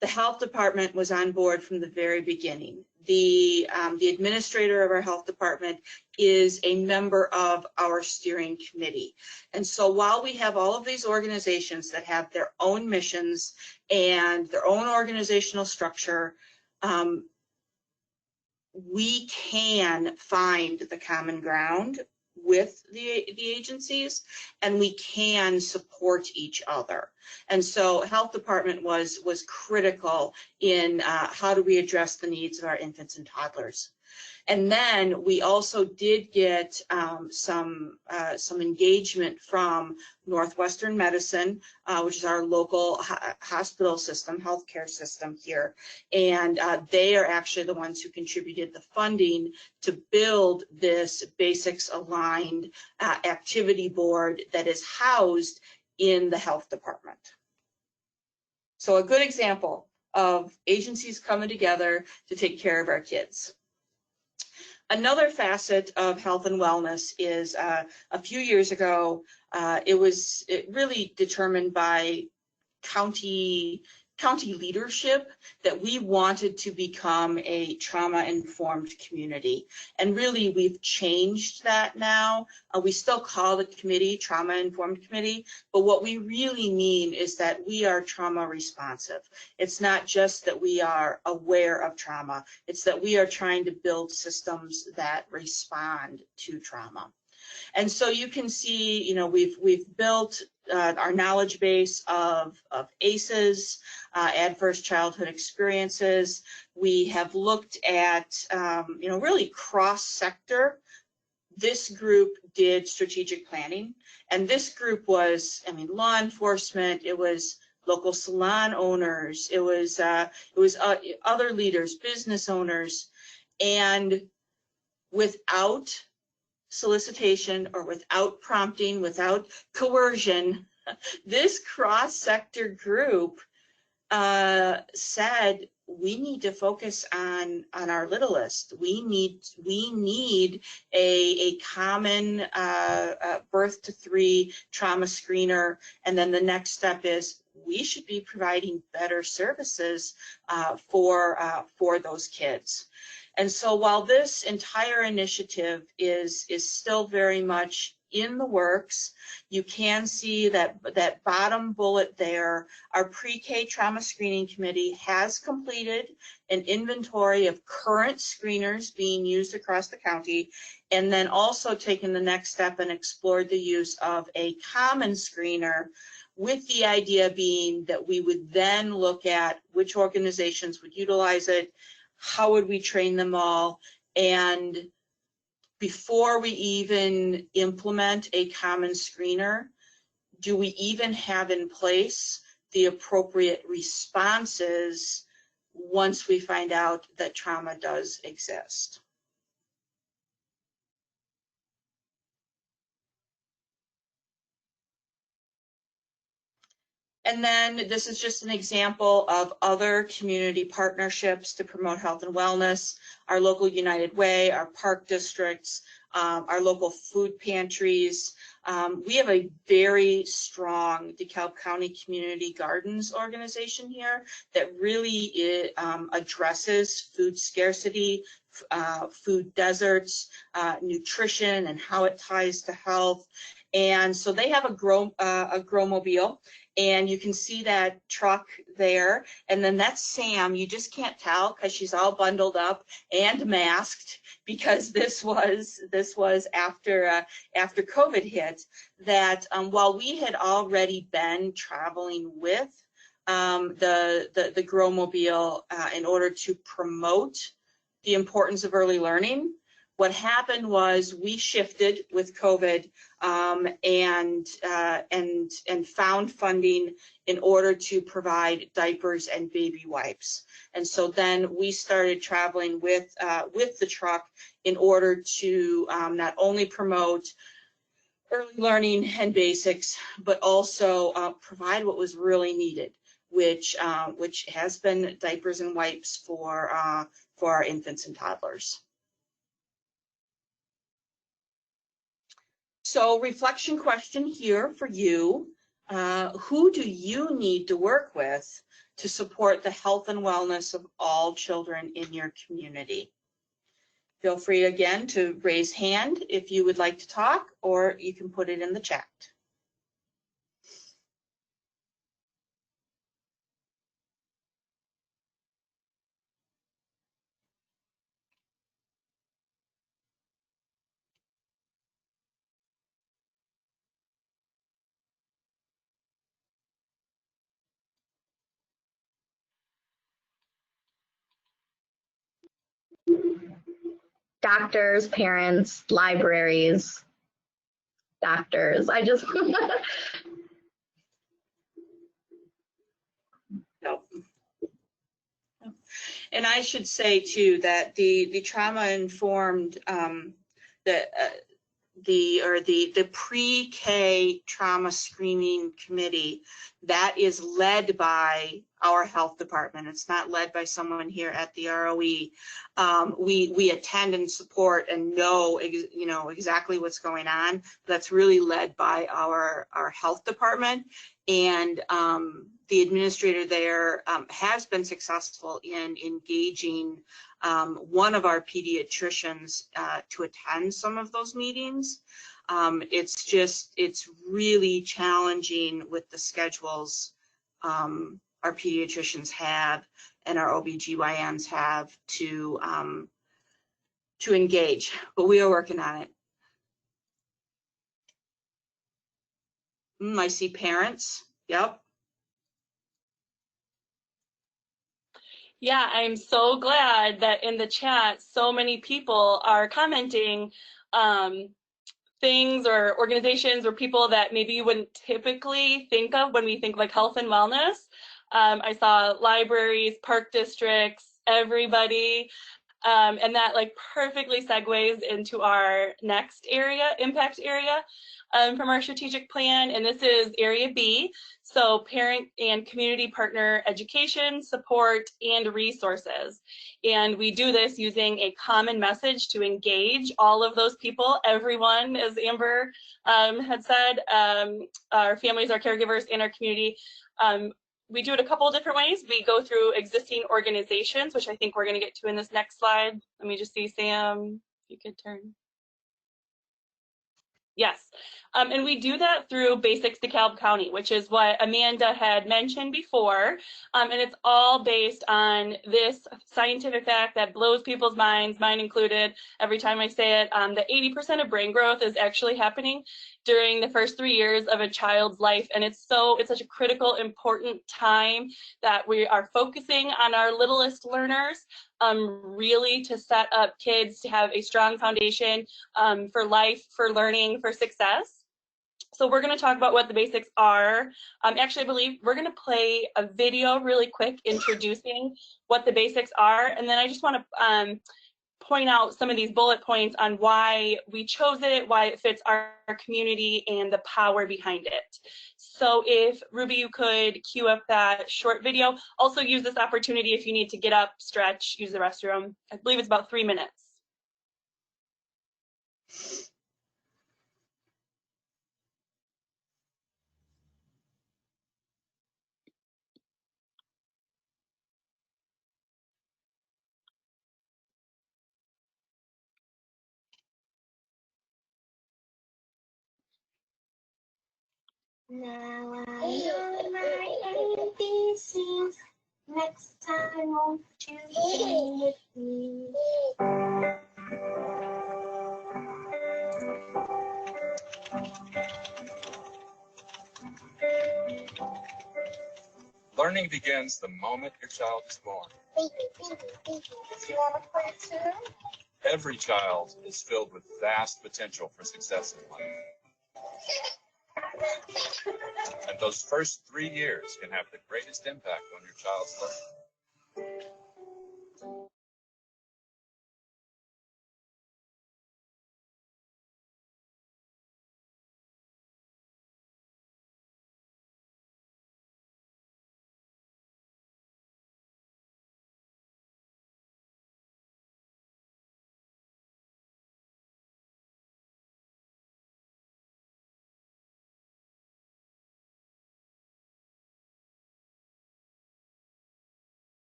the health department was on board from the very beginning. The administrator of our health department is a member of our steering committee. And so while we have all of these organizations that have their own missions and their own organizational structure, we can find the common ground with the agencies, and we can support each other. And so health department was critical in how do we address the needs of our infants and toddlers. And then we also did get some engagement from Northwestern Medicine, which is our local hospital system, healthcare system here. And they are actually the ones who contributed the funding to build this basics aligned activity board that is housed in the health department. So a good example of agencies coming together to take care of our kids. Another facet of health and wellness is a few years ago, it really determined by county leadership that we wanted to become a trauma-informed community. And really, we've changed that now. We still call the committee Trauma-Informed Committee, but what we really mean is that we are trauma responsive. It's not just that we are aware of trauma, it's that we are trying to build systems that respond to trauma. And so you can see, you know, we've built our knowledge base of ACEs, adverse childhood experiences. We have looked at, you know, really cross-sector. This group did strategic planning, and this group was, I mean, law enforcement. It was local salon owners. It was other leaders, business owners, and without solicitation or without prompting, without coercion, this cross-sector group said we need to focus on our littlest. We need a common birth to 3 trauma screener, and then the next step is we should be providing better services for those kids. And so while this entire initiative is still very much in the works, you can see that bottom bullet there, our pre-K trauma screening committee has completed an inventory of current screeners being used across the county, and then also taken the next step and explored the use of a common screener, with the idea being that we would then look at which organizations would utilize it, how would we train them all, and before we even implement a common screener, do we even have in place the appropriate responses once we find out that trauma does exist? And then this is just an example of other community partnerships to promote health and wellness. Our local United Way, our park districts, our local food pantries. We have a very strong DeKalb County Community Gardens organization here that really addresses food scarcity, food deserts, nutrition, and how it ties to health. And so they have a Growmobile. And you can see that truck there, and then that's Sam. You just can't tell because she's all bundled up and masked, because this was after COVID hit. That while we had already been traveling with the Growmobile in order to promote the importance of early learning, what happened was we shifted with COVID and found funding in order to provide diapers and baby wipes. And so then we started traveling with the truck in order to not only promote early learning and basics, but also provide what was really needed, which has been diapers and wipes for our infants and toddlers. So reflection question here for you. Who do you need to work with to support the health and wellness of all children in your community? Feel free again to raise hand if you would like to talk, or you can put it in the chat. doctors, parents, libraries, doctors. I just, Nope. And I should say too that the trauma informed the pre-K trauma screening committee that is led by our health department. It's not led by someone here at the ROE. We attend and support and know exactly what's going on. That's really led by our health department, and the administrator there has been successful in engaging one of our pediatricians to attend some of those meetings. It's really challenging with the schedules our pediatricians have and our OBGYNs have to engage, but we are working on it. I see parents. Yep. Yeah, I'm so glad that in the chat, so many people are commenting things or organizations or people that maybe you wouldn't typically think of when we think like health and wellness. I saw libraries, park districts, everybody. And that like perfectly segues into our next area, impact area from our strategic plan. And this is area B. So parent and community partner education, support, and resources. And we do this using a common message to engage all of those people, everyone, as Amber had said, our families, our caregivers, and our community. We do it a couple of different ways. We go through existing organizations, which I think we're going to get to in this next slide. Let me just see, Sam, if you could turn. Yes, and we do that through Basics DeKalb County, which is what Amanda had mentioned before, and it's all based on this scientific fact that blows people's minds, mine included, every time I say it, that 80% of brain growth is actually happening during the first 3 years of a child's life, and it's such a critical, important time that we are focusing on our littlest learners, really to set up kids to have a strong foundation for life, for learning, for success. So we're going to talk about what the basics are. Actually, I believe we're going to play a video really quick introducing what the basics are, and then I just want to point out some of these bullet points on why we chose it, why it fits our community, and the power behind it. So if Ruby, you could cue up that short video. Also use this opportunity if you need to get up, stretch, use the restroom. I believe it's about 3 minutes. Now I know my ABCs. Next time, won't you sing with me? Learning begins the moment your child is born. Do you want to play too? Every child is filled with vast potential for success in life. And those first 3 years can have the greatest impact on your child's life.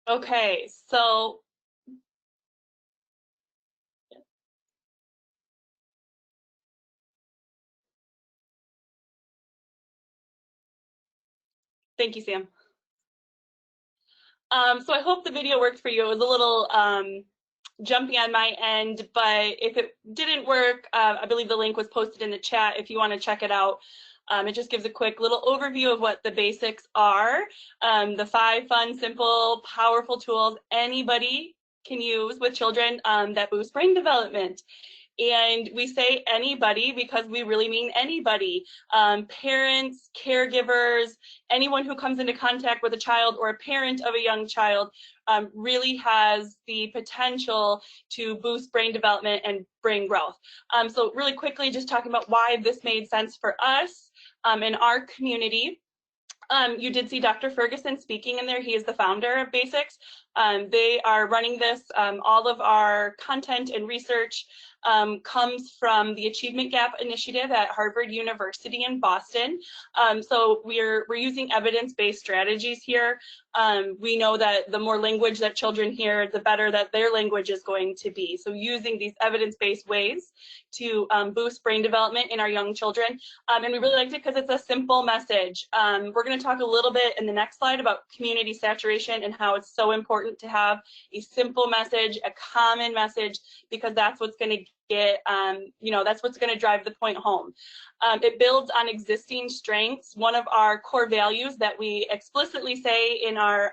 Okay, so thank you, Sam. So I hope the video worked for you. It was a little jumpy on my end, but if it didn't work, I believe the link was posted in the chat if you want to check it out. It just gives a quick little overview of what the basics are. The 5 fun, simple, powerful tools anybody can use with children that boost brain development. And we say anybody because we really mean anybody. Parents, caregivers, anyone who comes into contact with a child or a parent of a young child really has the potential to boost brain development and brain growth. So really quickly, just talking about why this made sense for us in our community. You did see Dr. Ferguson speaking in there. He is the founder of Basics. They are running this. All of our content and research comes from the Achievement Gap Initiative at Harvard University in Boston. So we're using evidence-based strategies here. We know that the more language that children hear, the better that their language is going to be. So using these evidence-based ways to boost brain development in our young children. And we really liked it because it's a simple message. We're going to talk a little bit in the next slide about community saturation and how it's so important to have a simple message, a common message, because that's what's going to get, that's what's going to drive the point home. It builds on existing strengths. One of our core values that we explicitly say in our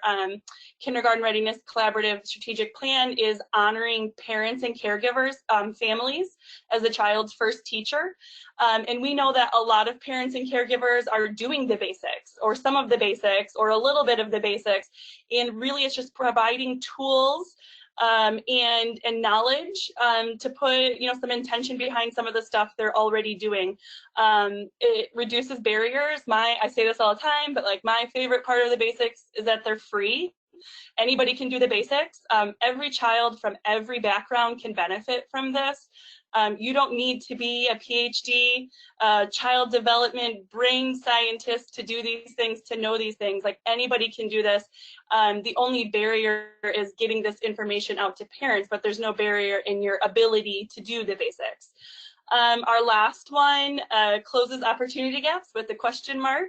Kindergarten Readiness Collaborative Strategic Plan is honoring parents and caregivers, families, as the child's first teacher. And we know that a lot of parents and caregivers are doing the basics, or some of the basics, or a little bit of the basics. And really it's just providing tools and knowledge to put some intention behind some of the stuff they're already doing. It reduces barriers. I say this all the time, but like my favorite part of the basics is that they're free. Anybody can do the basics. Every child from every background can benefit from this. You don't need to be a PhD, child development, brain scientist to do these things, to know these things. Like anybody can do this. The only barrier is getting this information out to parents, but there's no barrier in your ability to do the basics. Our last one closes opportunity gaps with a question mark.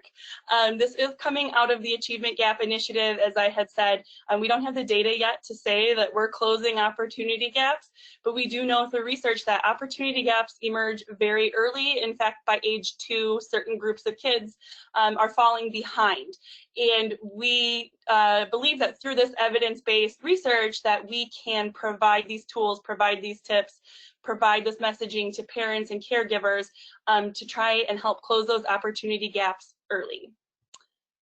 This is coming out of the Achievement Gap Initiative, as I had said. We don't have the data yet to say that we're closing opportunity gaps, but we do know through research that opportunity gaps emerge very early. In fact, by age 2, certain groups of kids are falling behind. And we believe that through this evidence-based research that we can provide these tools, provide these tips, provide this messaging to parents and caregivers to try and help close those opportunity gaps early.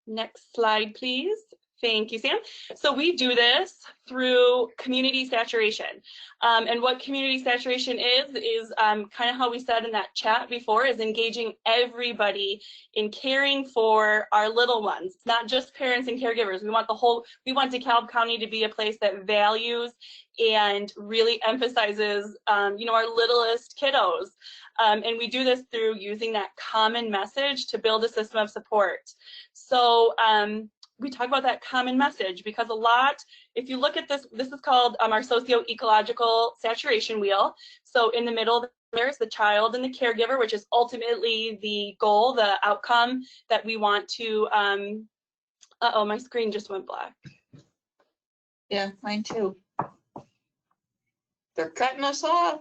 Next slide, please. Thank you, Sam. So we do this through community saturation. And what community saturation is kind of how we said in that chat before, is engaging everybody in caring for our little ones, not just parents and caregivers. We want DeKalb County to be a place that values and really emphasizes, our littlest kiddos. And we do this through using that common message to build a system of support. So we talk about that common message because if you look at this, this is called our socio-ecological saturation wheel. So in the middle, there's the child and the caregiver, which is ultimately the goal, the outcome that we want to, uh-oh, my screen just went black. Yeah, mine too. They're cutting us off.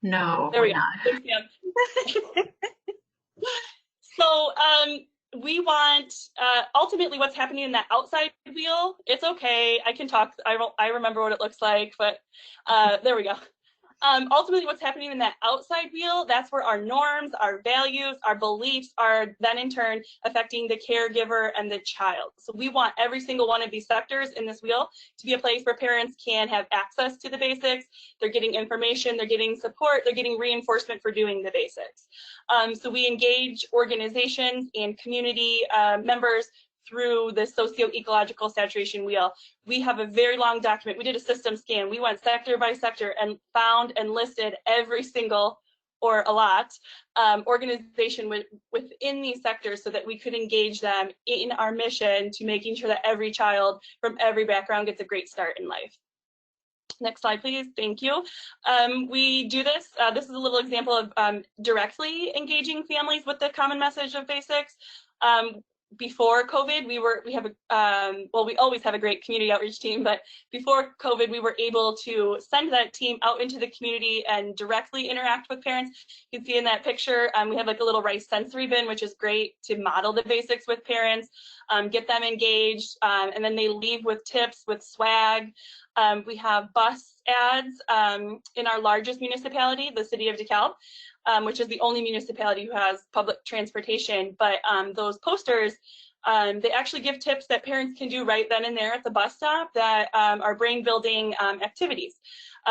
No, There we we're go. not. Thanks, Sam. So we want ultimately what's happening in that outside wheel. It's okay. I can talk. I remember what it looks like, but there we go. Ultimately, what's happening in that outside wheel, that's where our norms, our values, our beliefs are then in turn affecting the caregiver and the child. So we want every single one of these sectors in this wheel to be a place where parents can have access to the basics. They're getting information, they're getting support, they're getting reinforcement for doing the basics. So we engage organizations and community members through the socio-ecological saturation wheel. We have a very long document. We did a system scan. We went sector by sector and found and listed every single or a lot, organization within these sectors so that we could engage them in our mission to making sure that every child from every background gets a great start in life. Next slide, please. Thank you. We do this. This is a little example of directly engaging families with the common message of basics. Before COVID, we always have a great community outreach team, but before COVID, we were able to send that team out into the community and directly interact with parents. You can see in that picture, we have like a little rice sensory bin, which is great to model the basics with parents, get them engaged, and then they leave with tips, with swag. We have bus ads in our largest municipality, the city of DeKalb, which is the only municipality who has public transportation. But those posters, they actually give tips that parents can do right then and there at the bus stop that are brain building activities.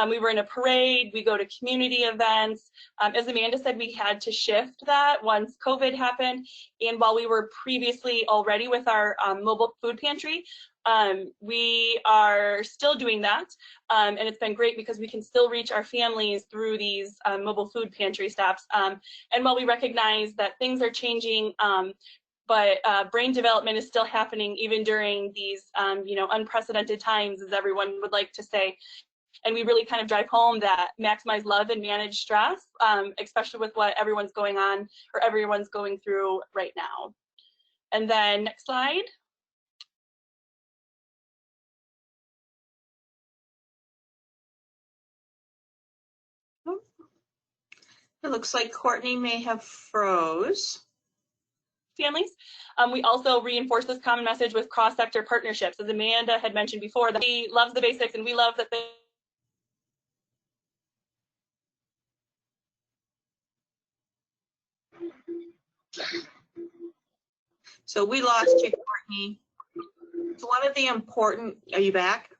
We were in a parade, we go to community events. As Amanda said, we had to shift that once COVID happened. And while we were previously already with our mobile food pantry, we are still doing that. And it's been great because we can still reach our families through these mobile food pantry stops. And while we recognize that things are changing, but brain development is still happening even during these unprecedented times, as everyone would like to say. And we really kind of drive home that maximize love and manage stress, especially with what everyone's going on or everyone's going through right now. And then next slide. It looks like Courtney may have froze. Families. We also reinforce this common message with cross-sector partnerships. As Amanda had mentioned before, that we love the basics and we love that they So we lost you, Courtney. So one of the important, are you back?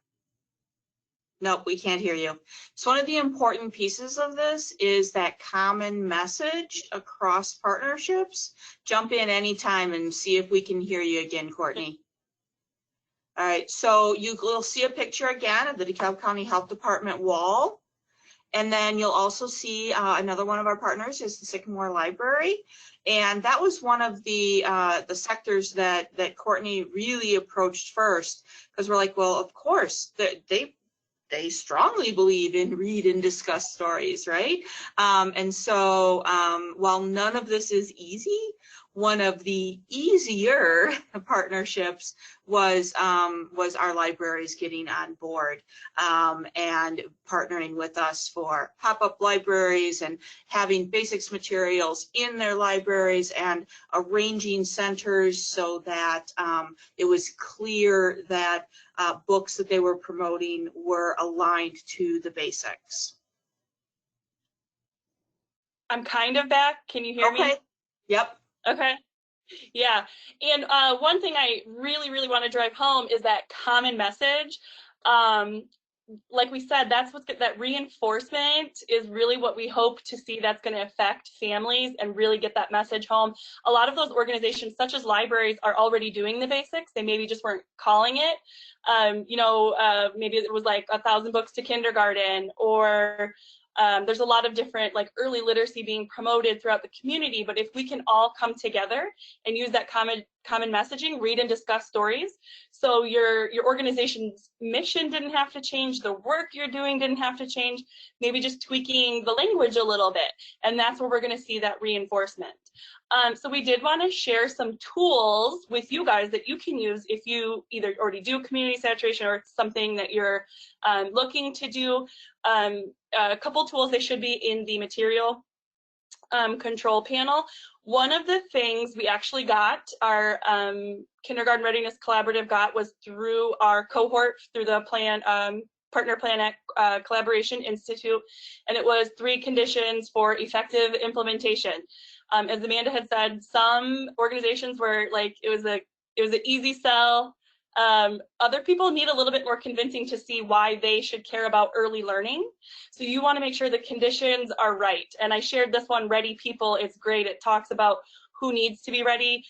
Nope, we can't hear you. So one of the important pieces of this is that common message across partnerships. Jump in anytime and see if we can hear you again, Courtney. All right, so you will see a picture again of the DeKalb County Health Department wall. And then you'll also see another one of our partners is the Sycamore Library. And that was one of the sectors that Courtney really approached first, because we're like, well, of course, they strongly believe in read and discuss stories, right? And so while none of this is easy, one of the easier partnerships was our libraries getting on board and partnering with us for pop-up libraries and having basics materials in their libraries and arranging centers so that it was clear that books that they were promoting were aligned to the basics. I'm kind of back. Can you hear me? Yep. Okay. Yeah. And one thing I really, really want to drive home is that common message. Like we said, that reinforcement is really what we hope to see that's going to affect families and really get that message home. A lot of those organizations, such as libraries, are already doing the basics. They maybe just weren't calling it. Maybe it was like 1,000 books to kindergarten, or there's a lot of different like early literacy being promoted throughout the community. But if we can all come together and use that common messaging, read and discuss stories, so your organization's mission didn't have to change, the work you're doing didn't have to change, maybe just tweaking the language a little bit, and that's where we're going to see that reinforcement. So we did want to share some tools with you guys that you can use if you either already do community saturation or it's something that you're looking to do. A couple tools, they should be in the material control panel. One of the things we actually got, our Kindergarten Readiness Collaborative got, was through our cohort, through the Partner Plan Collaboration Institute, and it was 3 conditions for effective implementation. As Amanda had said, some organizations were like, it was an easy sell. Other people need a little bit more convincing to see why they should care about early learning. So you want to make sure the conditions are right. And I shared this one, Ready People. It's great. It talks about who needs to be ready,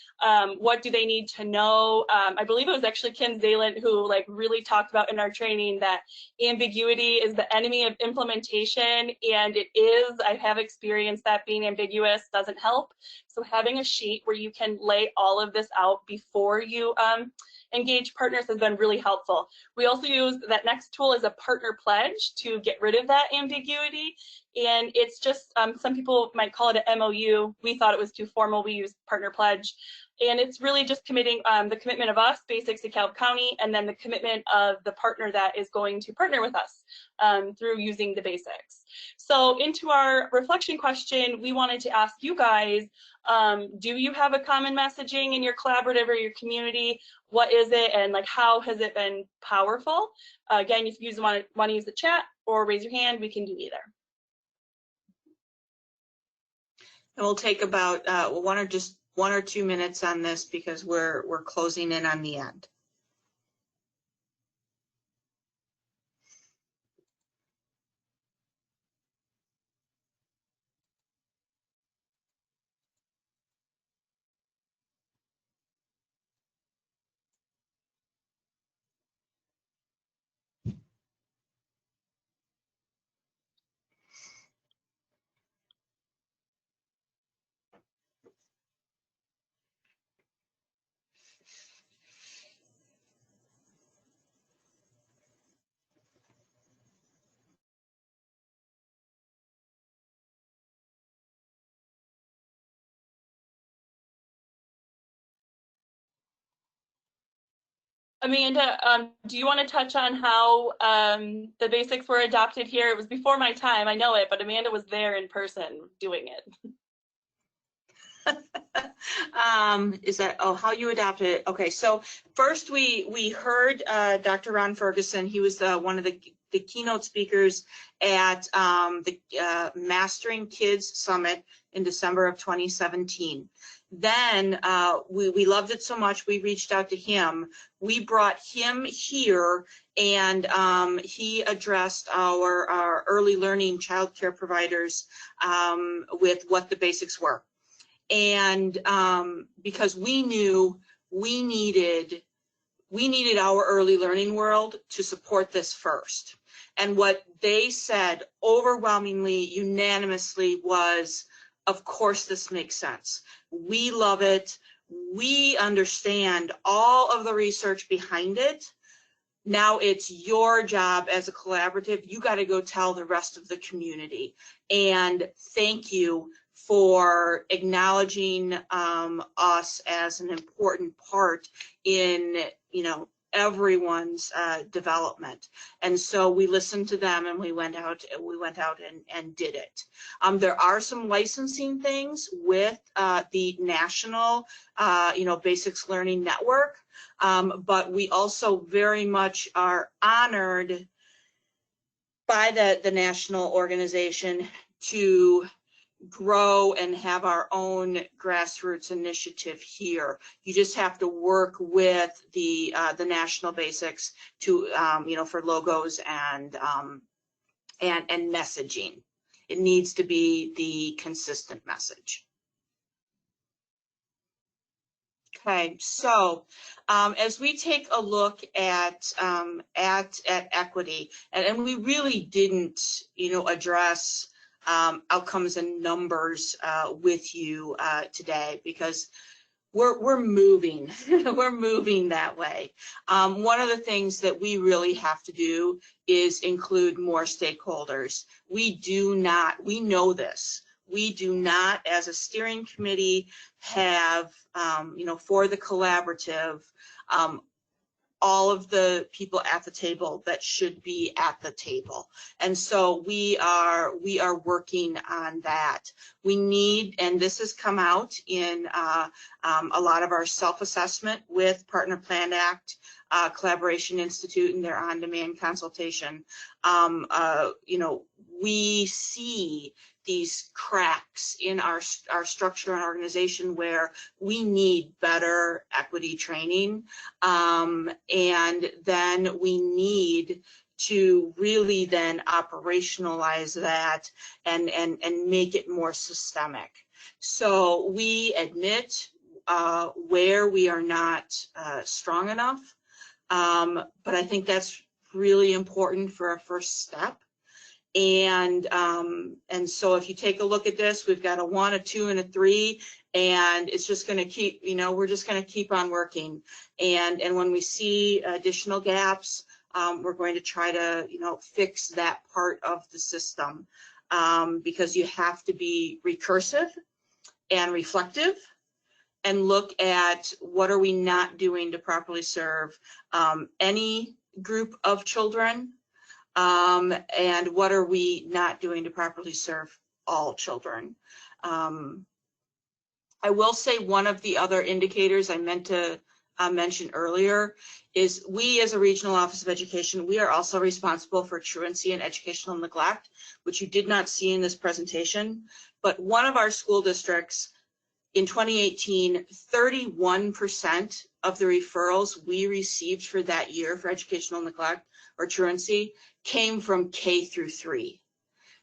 what do they need to know. I believe it was actually Kim Zaylant who like really talked about in our training that ambiguity is the enemy of implementation, and it is. I have experienced that being ambiguous doesn't help. So having a sheet where you can lay all of this out before you engage partners has been really helpful. We also use that next tool as a partner pledge to get rid of that ambiguity. And it's just, some people might call it an MOU. We thought it was too formal. We use partner pledge. And it's really just committing the commitment of us, Basics DeKalb County, and then the commitment of the partner that is going to partner with us through using the basics. So into our reflection question, we wanted to ask you guys, do you have a common messaging in your collaborative or your community? What is it, and like how has it been powerful? Again, if you want to use the chat or raise your hand, we can do either. And we'll take about 1 or 2 minutes on this because we're closing in on the end. Amanda, do you want to touch on how the basics were adopted here? It was before my time, I know it, but Amanda was there in person doing it. Is that, oh, how you adopted it? Okay, so first we heard Dr. Ron Ferguson. He was one of the keynote speakers at the Mastering Kids Summit in December of 2017. Then we loved it so much, we reached out to him. We brought him here, and he addressed our early learning childcare providers with what the basics were. And because we knew we needed our early learning world to support this first. And what they said overwhelmingly, unanimously was, of course, this makes sense. We love it. We understand all of the research behind it. Now it's your job as a collaborative. You got to go tell the rest of the community. And thank you for acknowledging us as an important part in, everyone's development. And so we listened to them, and we went out and did it. There are some licensing things with the national, Basics Learning Network, but we also very much are honored by the national organization to grow and have our own grassroots initiative here. You just have to work with the national basics to for logos and messaging. It needs to be the consistent message. Okay, so as we take a look at equity, and we really didn't address outcomes and numbers with you today, because we're moving we're moving that way. One of the things that we really have to do is include more stakeholders. We know this. We do not, as a steering committee, have for the collaborative all of the people at the table that should be at the table. And so we are working on that. We need, and this has come out in a lot of our self-assessment with Partner Plan Act, Collaboration Institute, and their on-demand consultation. We see these cracks in our structure and organization where we need better equity training, and then we need to really then operationalize that and make it more systemic. So we admit where we are not strong enough, but I think that's really important for our first step. And so if you take a look at this, we've got a 1, a 2, and a 3, and it's just going to keep, you know, we're just going to keep on working. And when we see additional gaps, we're going to try to, you know, fix that part of the system, because you have to be recursive and reflective and look at what are we not doing to properly serve any group of children, and what are we not doing to properly serve all children. I will say one of the other indicators I meant to mention earlier is we as a Regional Office of Education, we are also responsible for truancy and educational neglect, which you did not see in this presentation. But one of our school districts in 2018, 31% of the referrals we received for that year for educational neglect or truancy came from K through 3.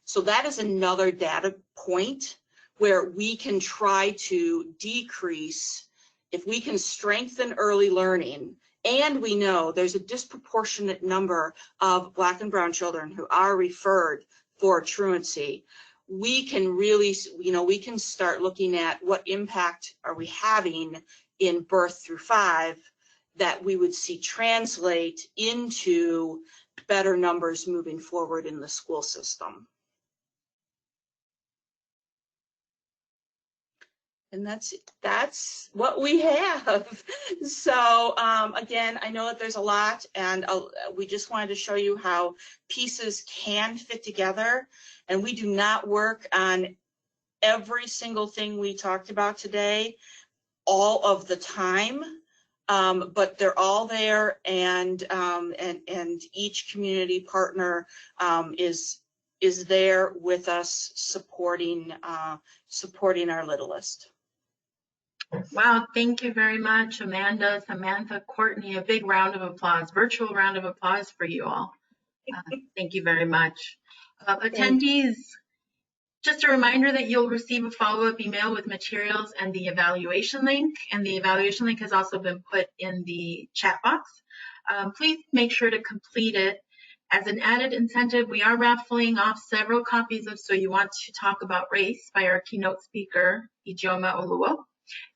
So that is another data point where we can try to decrease, if we can strengthen early learning, and we know there's a disproportionate number of Black and brown children who are referred for truancy, we can really, you know, we can start looking at what impact are we having in birth through 5 that we would see translate into better numbers moving forward in the school system. And that's what we have. So again, I know that there's a lot, and we just wanted to show you how pieces can fit together. And we do not work on every single thing we talked about today all of the time, but they're all there, and each community partner is there with us supporting our littlest. Wow, thank you very much, Amanda, Samantha, Courtney. A big round of applause, virtual round of applause for you all. Thank you very much. Attendees, just a reminder that you'll receive a follow-up email with materials and the evaluation link, and the evaluation link has also been put in the chat box. Please make sure to complete it. As an added incentive, we are raffling off several copies of So You Want to Talk About Race by our keynote speaker, Ijeoma Oluwo.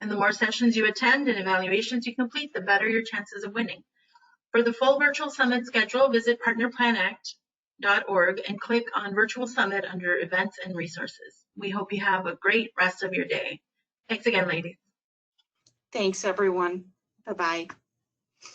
And the more sessions you attend and evaluations you complete, the better your chances of winning. For the full virtual summit schedule, visit partnerplanact.org and click on Virtual Summit under Events and Resources. We hope you have a great rest of your day. Thanks again, ladies. Thanks, everyone. Bye-bye.